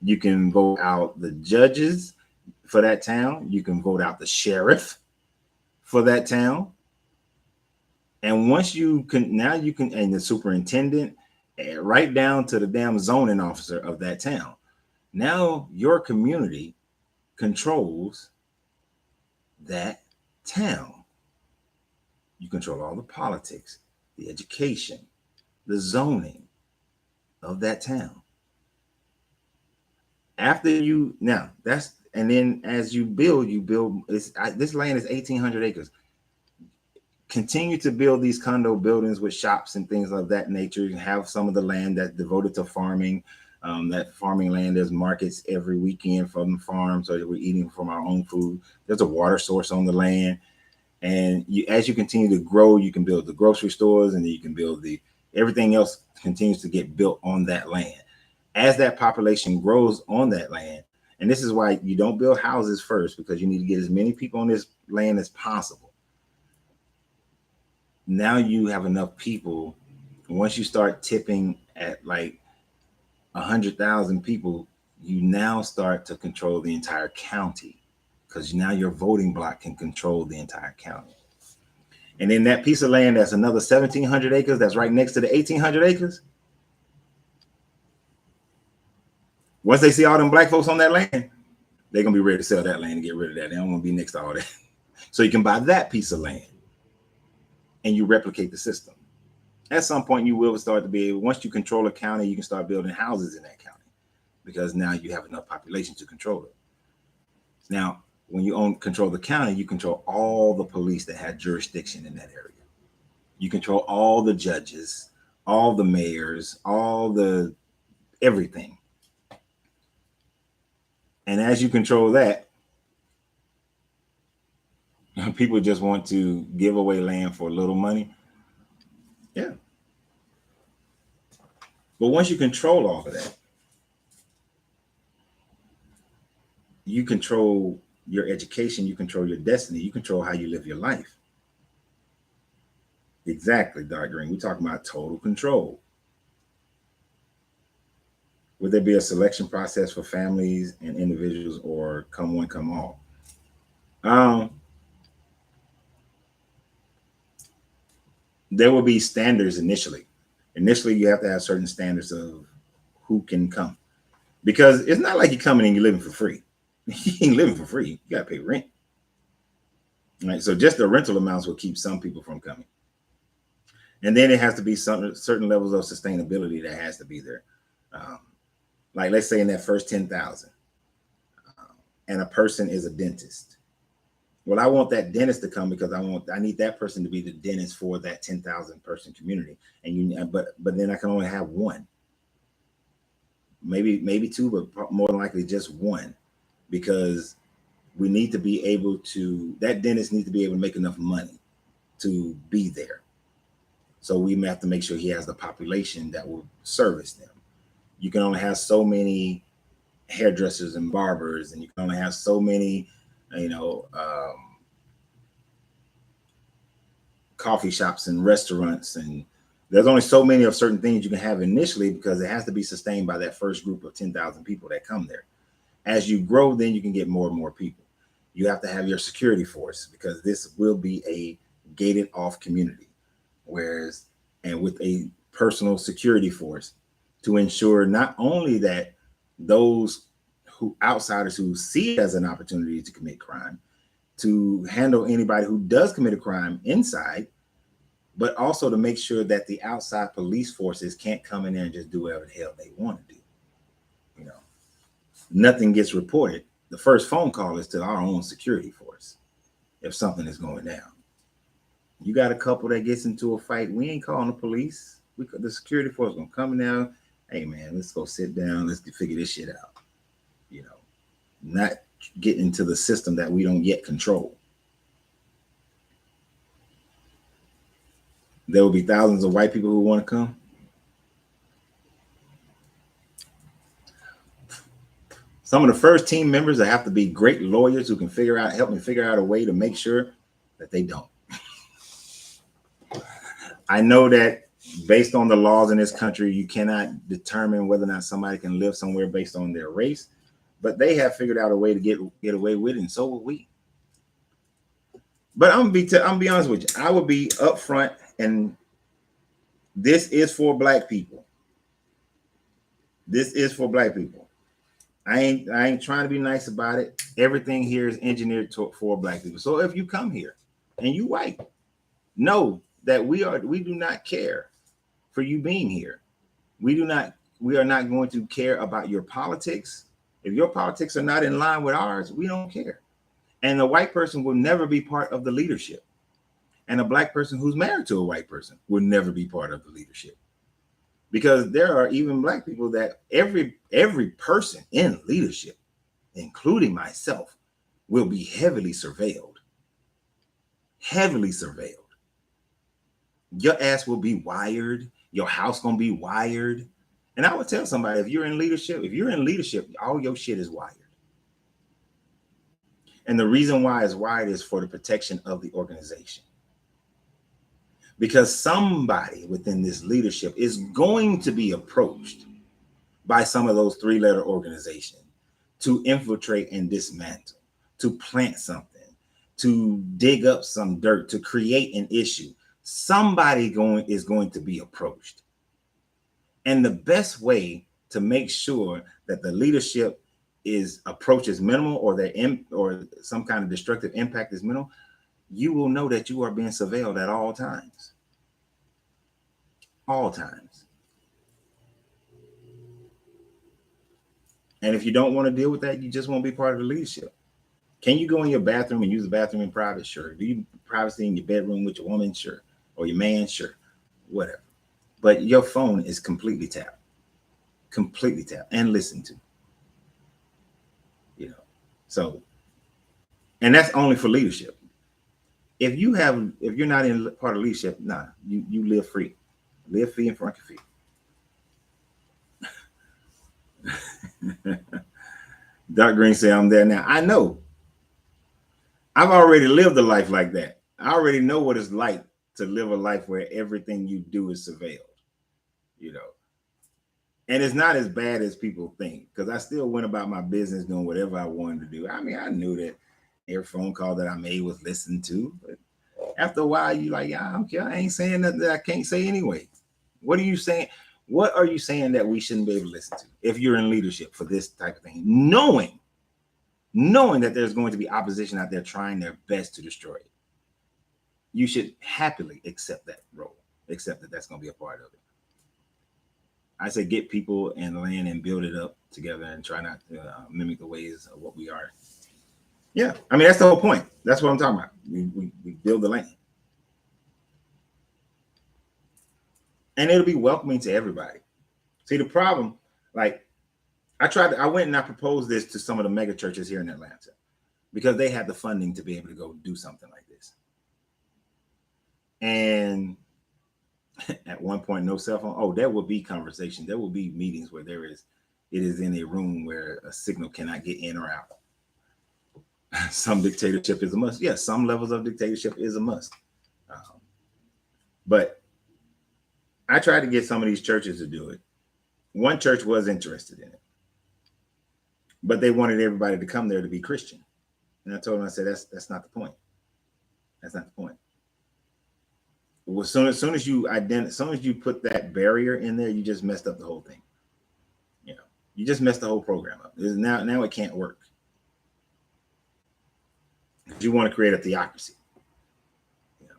You can vote out the judges for that town. You can vote out the sheriff for that town. And once you can, and the superintendent, right down to the damn zoning officer of that town. Now your community controls that town. You control all the politics, the education, the zoning of that town. And then as you build, this land is 1,800 acres. Continue to build these condo buildings with shops and things of that nature. You have some of the land that's devoted to farming. That farming land, there's markets every weekend from the farm, so that we're eating from our own food. There's a water source on the land. And as you continue to grow, you can build the grocery stores, and then you can build everything else continues to get built on that land. As that population grows on that land, and this is why you don't build houses first, because you need to get as many people on this land as possible. Now you have enough people. Once you start tipping at like 100,000 people, you now start to control the entire county, because now your voting block can control the entire county. And then that piece of land, that's another 1,700 acres that's right next to the 1,800 acres. Once they see all them black folks on that land, they're going to be ready to sell that land and get rid of that. They don't want to be next to all that. So you can buy that piece of land and you replicate the system. At some point, you will start to be able, once you control a county, you can start building houses in that county, because now you have enough population to control it. Now, when you control the county, you control all the police that have jurisdiction in that area. You control all the judges, all the mayors, everything. And as you control that, people just want to give away land for a little money. Yeah. But once you control all of that, you control your education, you control your destiny, you control how you live your life. Exactly, Dark Green. We're talking about total control. Would there be a selection process for families and individuals, or come one, come all? There will be standards initially. Initially, you have to have certain standards of who can come, because it's not like you're coming and you're living for free. You ain't living for free. You got to pay rent. Right? So just the rental amounts will keep some people from coming. And then it has to be certain levels of sustainability that has to be there. Like, let's say in that first 10,000, and a person is a dentist, Well, I want that dentist to come because I need that person to be the dentist for that 10,000 person community. And but then I can only have one, maybe two, but more than likely just one, because we need to be able to, that dentist needs to be able to make enough money to be there. So we have to make sure he has the population that will service them. You can only have so many hairdressers and barbers, and you can only have so many, coffee shops and restaurants, and there's only so many of certain things you can have initially because it has to be sustained by that first group of 10,000 people that come there. As you grow, then you can get more and more people. You have to have your security force because this will be a gated off community, and with a personal security force to ensure not only that those outsiders who see it as an opportunity to commit crime, to handle anybody who does commit a crime inside, but also to make sure that the outside police forces can't come in there and just do whatever the hell they want to do. Nothing gets reported. The first phone call is to our own security force if something is going down. You got a couple that gets into a fight, we ain't calling the police. The security force gonna come down. Hey man, let's go sit down. Let's figure this shit out. Not get into the system that we don't yet control. There will be thousands of white people who want to come. Some of the first team members that have to be great lawyers who can help me figure out a way to make sure that they don't. I know that based on the laws in this country, you cannot determine whether or not somebody can live somewhere based on their race, but they have figured out a way to get away with it, and so will we. But I'm gonna be honest with you. I would be upfront, and this is for black people. This is for black people. I ain't trying to be nice about it. Everything here is engineered for black people. So if you come here and you white, know that we do not care for you being here. We are not going to care about your politics. If your politics are not in line with ours, we don't care. And a white person will never be part of the leadership. And a black person who's married to a white person will never be part of the leadership. Because there are even black people that every person in leadership, including myself, will be heavily surveilled. Heavily surveilled. Your ass will be wired. Your house gonna be wired. And I would tell somebody, if you're in leadership, all your shit is wired. And the reason why it's wired is for the protection of the organization. Because somebody within this leadership is going to be approached by some of those three-letter organizations to infiltrate and dismantle, to plant something, to dig up some dirt, to create an issue. Somebody is going to be approached. And the best way to make sure that the leadership approach is minimal, or some kind of destructive impact is minimal, you will know that you are being surveilled at all times. All times. And if you don't want to deal with that, you just won't be part of the leadership. Can you go in your bathroom and use the bathroom in private? Sure. Do you privacy in your bedroom with your woman? Sure. Or your man? Sure. Whatever. But your phone is completely tapped. Completely tapped and listened to. So, and that's only for leadership. If you're not in part of leadership, nah, you live free. Live free in front of your feet. Dark Green say I'm there now. I know. I've already lived a life like that. I already know what it's like to live a life where everything you do is surveilled. And it's not as bad as people think, because I still went about my business doing whatever I wanted to do. I mean, I knew that every phone call that I made was listened to, but after a while, you like, I ain't saying nothing that I can't say anyway. What are you saying? What are you saying that we shouldn't be able to listen to if you're in leadership for this type of thing, knowing that there's going to be opposition out there trying their best to destroy it? You should happily accept that role, accept that that's going to be a part of it. I say get people and land and build it up together and try not to mimic the ways of what we are. Yeah, I mean, that's the whole point. That's what I'm talking about. We build the land. And it'll be welcoming to everybody. See, the problem, like, I went and I proposed this to some of the mega churches here in Atlanta because they had the funding to be able to go do something like this. And at one point, no cell phone. Oh, there will be conversation. There will be meetings where it is in a room where a signal cannot get in or out. Some dictatorship is a must. Yes, some levels of dictatorship is a must. But I tried to get some of these churches to do it. One church was interested in it, but they wanted everybody to come there to be Christian. And I told them, I said, that's not the point. That's not the point. Well, as soon as you put that barrier in there, you just messed up the whole thing. You know, you just messed the whole program up. Now it can't work. You want to create a theocracy. You know,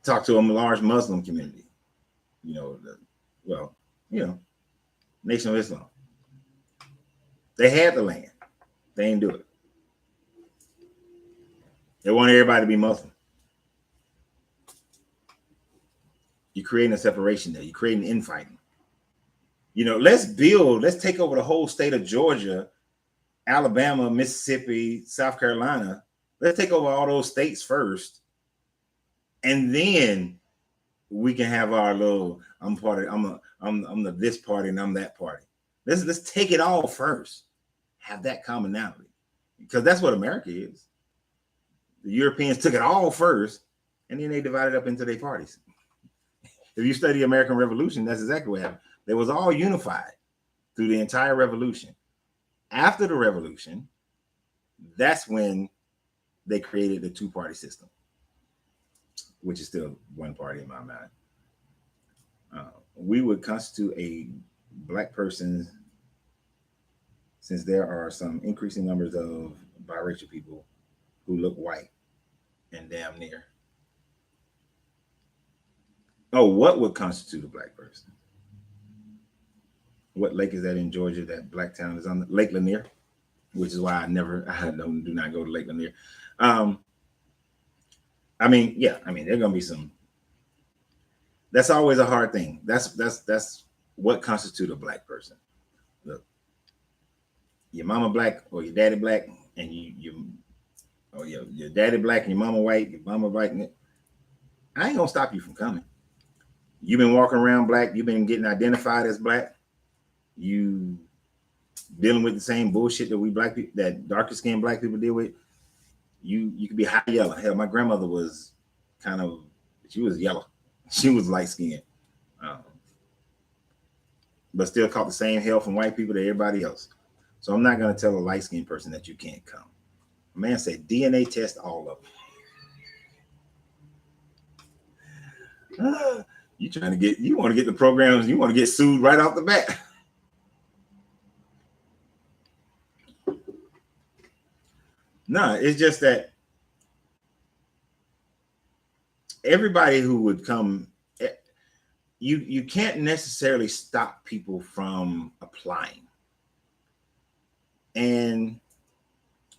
talk to a large Muslim community. You know, Nation of Islam. They had the land. They didn't do it. They wanted everybody to be Muslim. You're creating a separation there. You're creating infighting. You know, let's take over the whole state of Georgia, Alabama, Mississippi, South Carolina. Let's take over all those states first. And then we can have our little, I'm the this party and I'm that party. Let's take it all first. Have that commonality. Because that's what America is. The Europeans took it all first, and then they divided up into their parties. If you study the American Revolution, that's exactly what happened. They was all unified through the entire revolution. After the revolution, that's when they created the two-party system, which is still one party in my mind. We would constitute a Black person, since there are some increasing numbers of biracial people who look white and damn near. Oh, what would constitute a Black person? What lake is that in Georgia that Black town is on? Lake Lanier, which is why I do not go to Lake Lanier. I mean, there are gonna be some. That's always a hard thing. That's what constitutes a Black person. Look, your mama Black or your daddy Black, and your daddy Black and your mama white, your mama white. I ain't gonna stop you from coming. You've been walking around Black. You've been getting identified as Black. You dealing with the same bullshit that we Black people, that darker skinned Black people deal with. You could be high yellow. Hell, my grandmother was she was yellow. She was light skinned, but still caught the same hell from white people to everybody else. So I'm not gonna tell a light skinned person that you can't come. A man said DNA test all of them. You want to get the programs, you want to get sued right off the bat. No, it's just that everybody who would come, you can't necessarily stop people from applying. And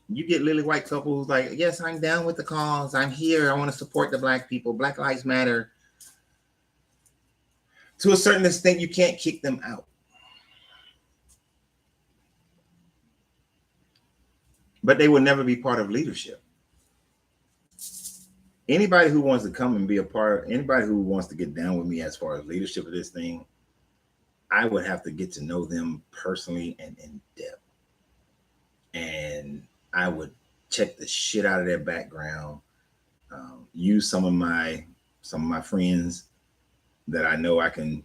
you get lily white couples like, yes, I'm down with the cause. I'm here. I want to support the Black people. Black Lives Matter. To a certain extent, you can't kick them out. But they will never be part of leadership. Anybody who wants to come and be a part, anybody who wants to get down with me as far as leadership of this thing, I would have to get to know them personally and in depth. And I would check the shit out of their background, use some of my friends that I know I can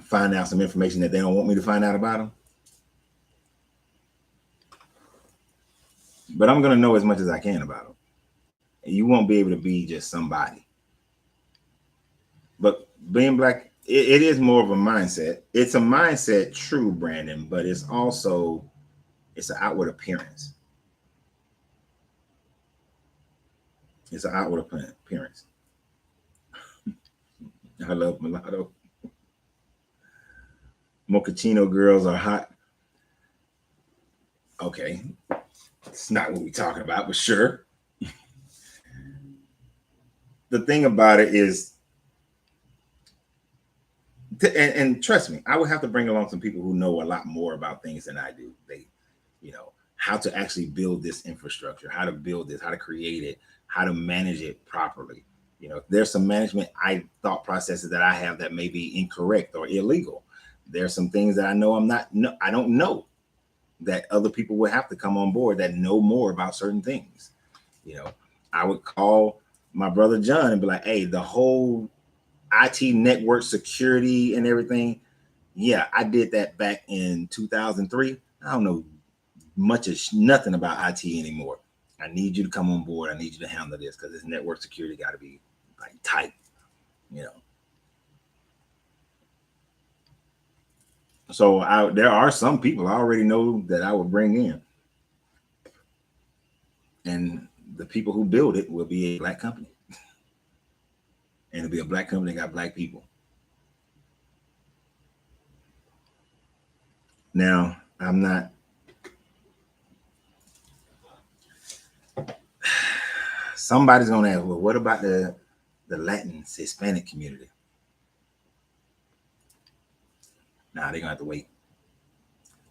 find out some information that they don't want me to find out about them. But I'm going to know as much as I can about them. And you won't be able to be just somebody. But being Black, it is more of a mindset. It's a mindset, true, Brandon, but it's an outward appearance. It's an outward appearance. I love mulatto. Mochaccino girls are hot. Okay. It's not what we're talking about, but sure. The thing about it is, and trust me, I would have to bring along some people who know a lot more about things than I do. They, how to actually build this infrastructure, how to build this, how to create it, how to manage it properly. There's some management thought processes that I have that may be incorrect or illegal. There's some things that I know I don't know, that other people would have to come on board that know more about certain things. I would call my brother John and be like, hey, the whole IT network security and everything. Yeah, I did that back in 2003. I don't know much of nothing about IT anymore. I need you to come on board. I need you to handle this because this network security got to be like tight, So there are some people I already know that I would bring in, and the people who build it will be a black company, and it'll be a black company that got black people. Now, I'm not. Somebody's gonna ask, well, what about the Latin Hispanic community? Nah, they're gonna have to wait.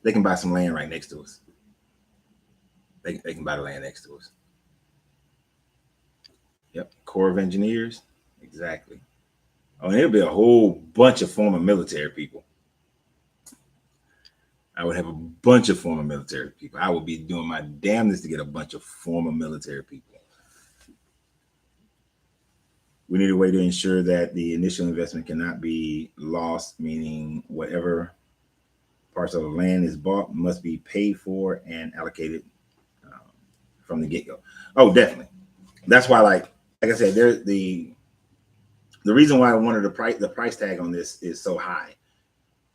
They can buy some land right next to us. They can buy the land next to us. Yep, Corps of Engineers, exactly. Oh, and it'll be a whole bunch of former military people. I would have a bunch of former military people. I would be doing my damnedest to get a bunch of former military people. We need a way to ensure that the initial investment cannot be lost, meaning whatever parts of the land is bought must be paid for and allocated from the get-go. Oh, definitely. That's why, like I said, there's the reason why I wanted the price tag on this is so high,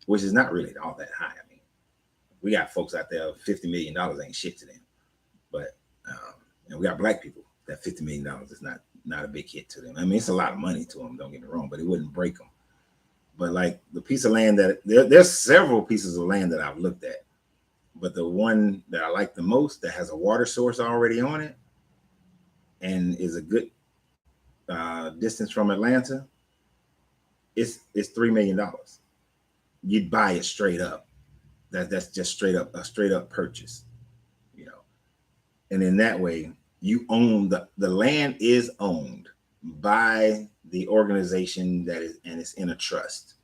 which is not really all that high. I mean, we got folks out there, $50 million ain't shit to them, but and we got black people that $50 million is not a big hit to them. I mean, it's a lot of money to them, don't get me wrong, but it wouldn't break them. But like the piece of land that there's several pieces of land that I've looked at, but the one that I like the most that has a water source already on it and is a good distance from Atlanta, it's $3 million. You'd buy it straight up. That's just a straight up purchase, and in that way you own the land is owned by the organization that is, and it's in a trust,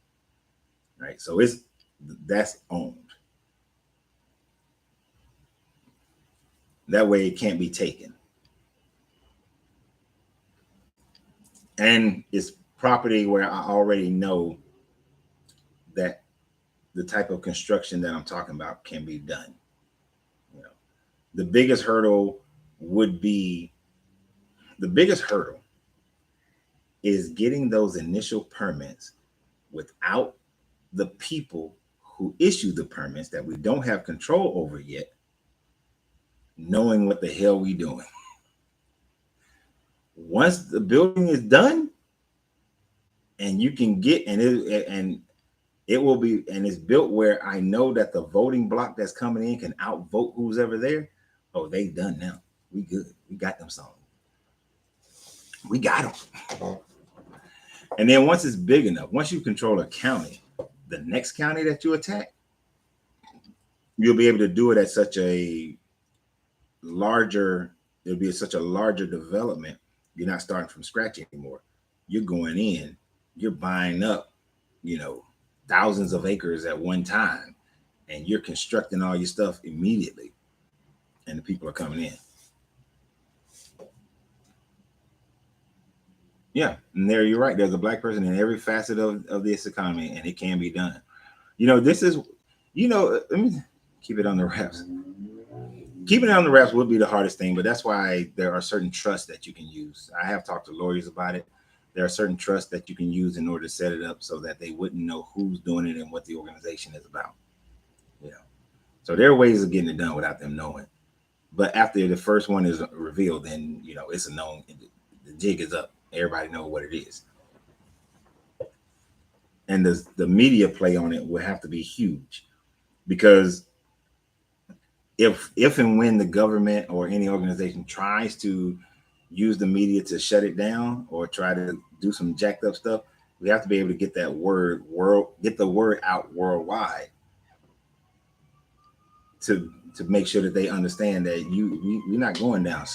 right? So that's owned. That way it can't be taken, and it's property where I already know that the type of construction that I'm talking about can be done. The biggest hurdle is getting those initial permits without the people who issue the permits that we don't have control over yet knowing what the hell we doing. Once the building is done and you can get it will be, and it's built where I know that the voting block that's coming in can outvote who's ever there. Oh, they done now. We good. We got them something. We got them. And then once it's big enough, once you control a county, the next county that you attack, you'll be able to do it at such a larger, it'll be such a larger development. You're not starting from scratch anymore. You're going in, you're buying up, thousands of acres at one time, and you're constructing all your stuff immediately, and the people are coming in. Yeah, and there you're right. There's a black person in every facet of this economy, and it can be done. This is, let me keep it on the wraps. Keeping it on the wraps would be the hardest thing, but that's why there are certain trusts that you can use. I have talked to lawyers about it. There are certain trusts that you can use in order to set it up so that they wouldn't know who's doing it and what the organization is about. So there are ways of getting it done without them knowing. But after the first one is revealed, then it's a known. The jig is up. Everybody knows what it is. And the media play on it will have to be huge, because if and when the government or any organization tries to use the media to shut it down or try to do some jacked up stuff, we have to be able to get that get the word out worldwide to make sure that they understand that we're not going down.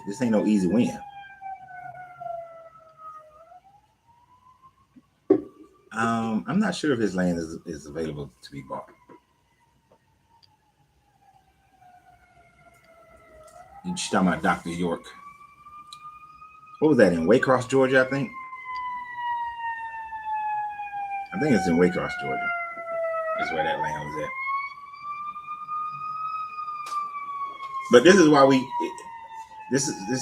This ain't no easy win. I'm not sure if his land is available to be bought. You're talking about Dr. York. What was that, in Waycross, Georgia, I think? I think it's in Waycross, Georgia. That's where that land was at. But this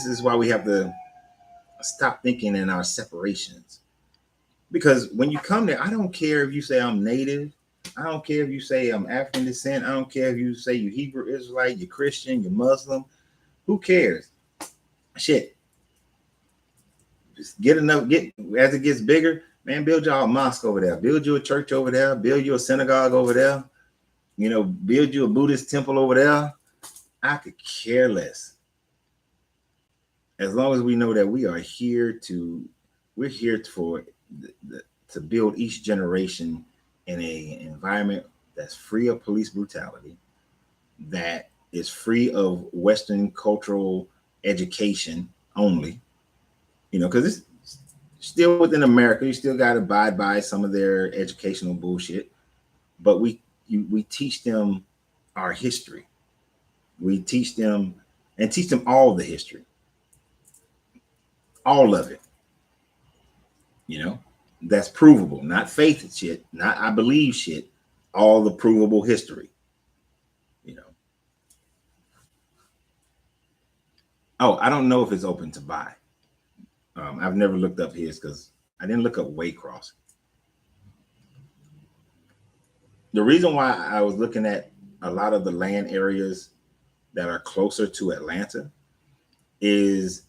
is why we have to stop thinking in our separations. Because when you come there, I don't care if you say I'm Native. I don't care if you say I'm African descent. I don't care if you say you're Hebrew Israelite, you're Christian, you're Muslim. Who cares? Shit. Just as it gets bigger, man, build y'all a mosque over there. Build you a church over there. Build you a synagogue over there. Build you a Buddhist temple over there. I could care less. As long as we know that we're here to build each generation in an environment that's free of police brutality, that is free of Western cultural education only, because it's still within America. You still got to abide by some of their educational bullshit, but we teach them our history. We teach them all the history, all of it. That's provable, not faith shit, not I believe shit, all the provable history. Oh, I don't know if it's open to buy. I've never looked up his because I didn't look up Waycross. The reason why I was looking at a lot of the land areas that are closer to Atlanta is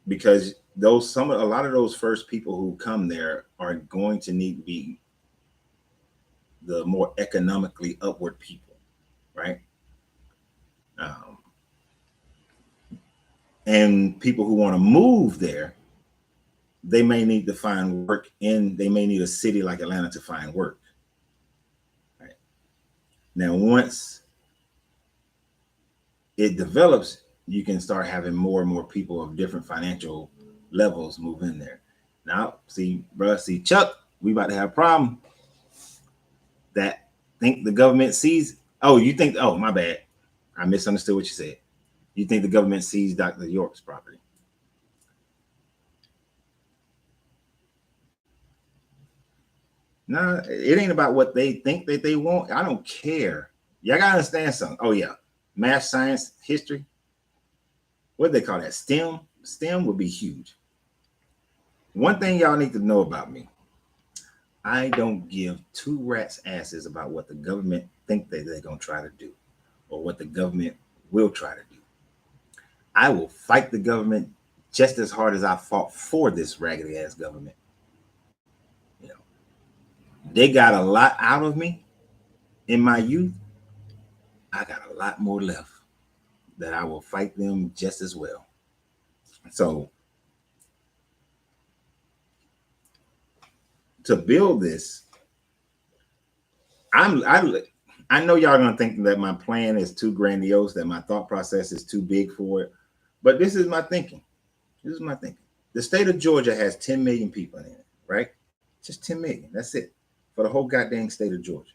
because a lot of those first people who come there are going to need to be the more economically upward people, right? And people who want to move there, they may need to find work they may need a city like Atlanta to find work. Right? Now, once it develops, you can start having more and more people of different financial levels move in there. Now, see, Chuck, we about to have a problem. That think the government sees. Oh, my bad. I misunderstood what you said. You think the government sees Dr. York's property? No, it ain't about what they think that they want. I don't care. Y'all gotta understand something. Oh yeah, math, science, history. What do they call that? STEM. STEM would be huge. One thing y'all need to know about me: I don't give two rats' asses about what the government think that they're gonna try to do, or what the government will try to do. I will fight the government just as hard as I fought for this raggedy ass government. They got a lot out of me in my youth. I got a lot more left that I will fight them just as well. So to build this, I know y'all gonna think that my plan is too grandiose, that my thought process is too big for it, but this is my thinking. The state of Georgia has 10 million people in it, right? Just 10 million. That's it for the whole goddamn state of Georgia.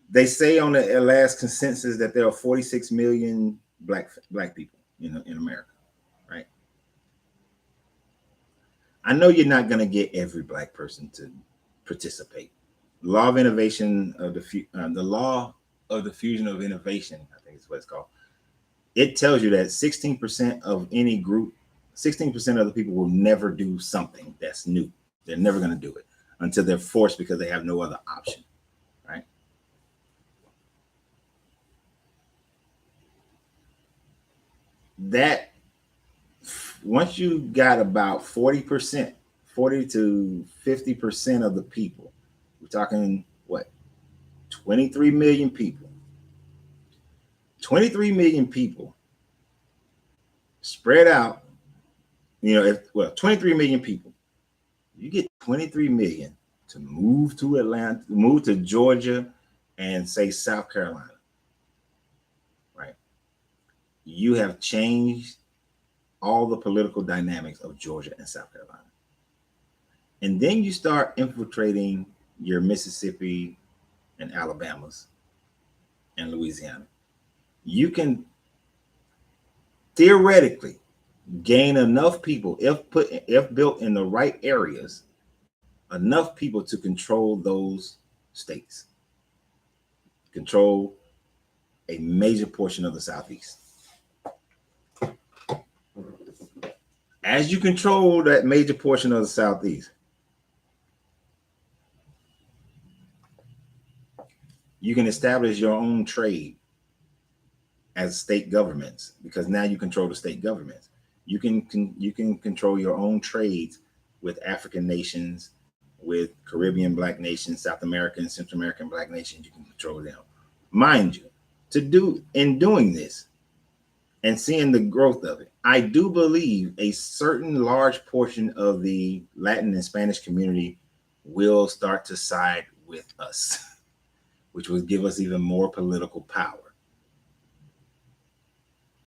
They say on the last consensus that there are 46 million black people, in America, right? I know you're not going to get every black person to participate. The law of innovation of the law of the fusion of innovation, I think is what it's called. It tells you that 16% of any group, 16% of the people will never do something that's new. They're never going to do it until they're forced because they have no other option, right? That once you got about 40%, 40 to 50% of the people, we're talking what, 23 million people. 23 million people spread out, 23 million people, you get 23 million to move to Atlanta, move to Georgia and say South Carolina, right? You have changed all the political dynamics of Georgia and South Carolina. And then you start infiltrating your Mississippi and Alabamas and Louisiana. You can theoretically gain enough people, if built in the right areas, enough people to control those states, control a major portion of the Southeast. As you control that major portion of the Southeast, you can establish your own trade as state governments, because now you control the state governments. You can control your own trades with African nations, with Caribbean Black nations, South American, Central American Black nations. You can control them. Mind you, in doing this and seeing the growth of it, I do believe a certain large portion of the Latin and Spanish community will start to side with us, which will give us even more political power.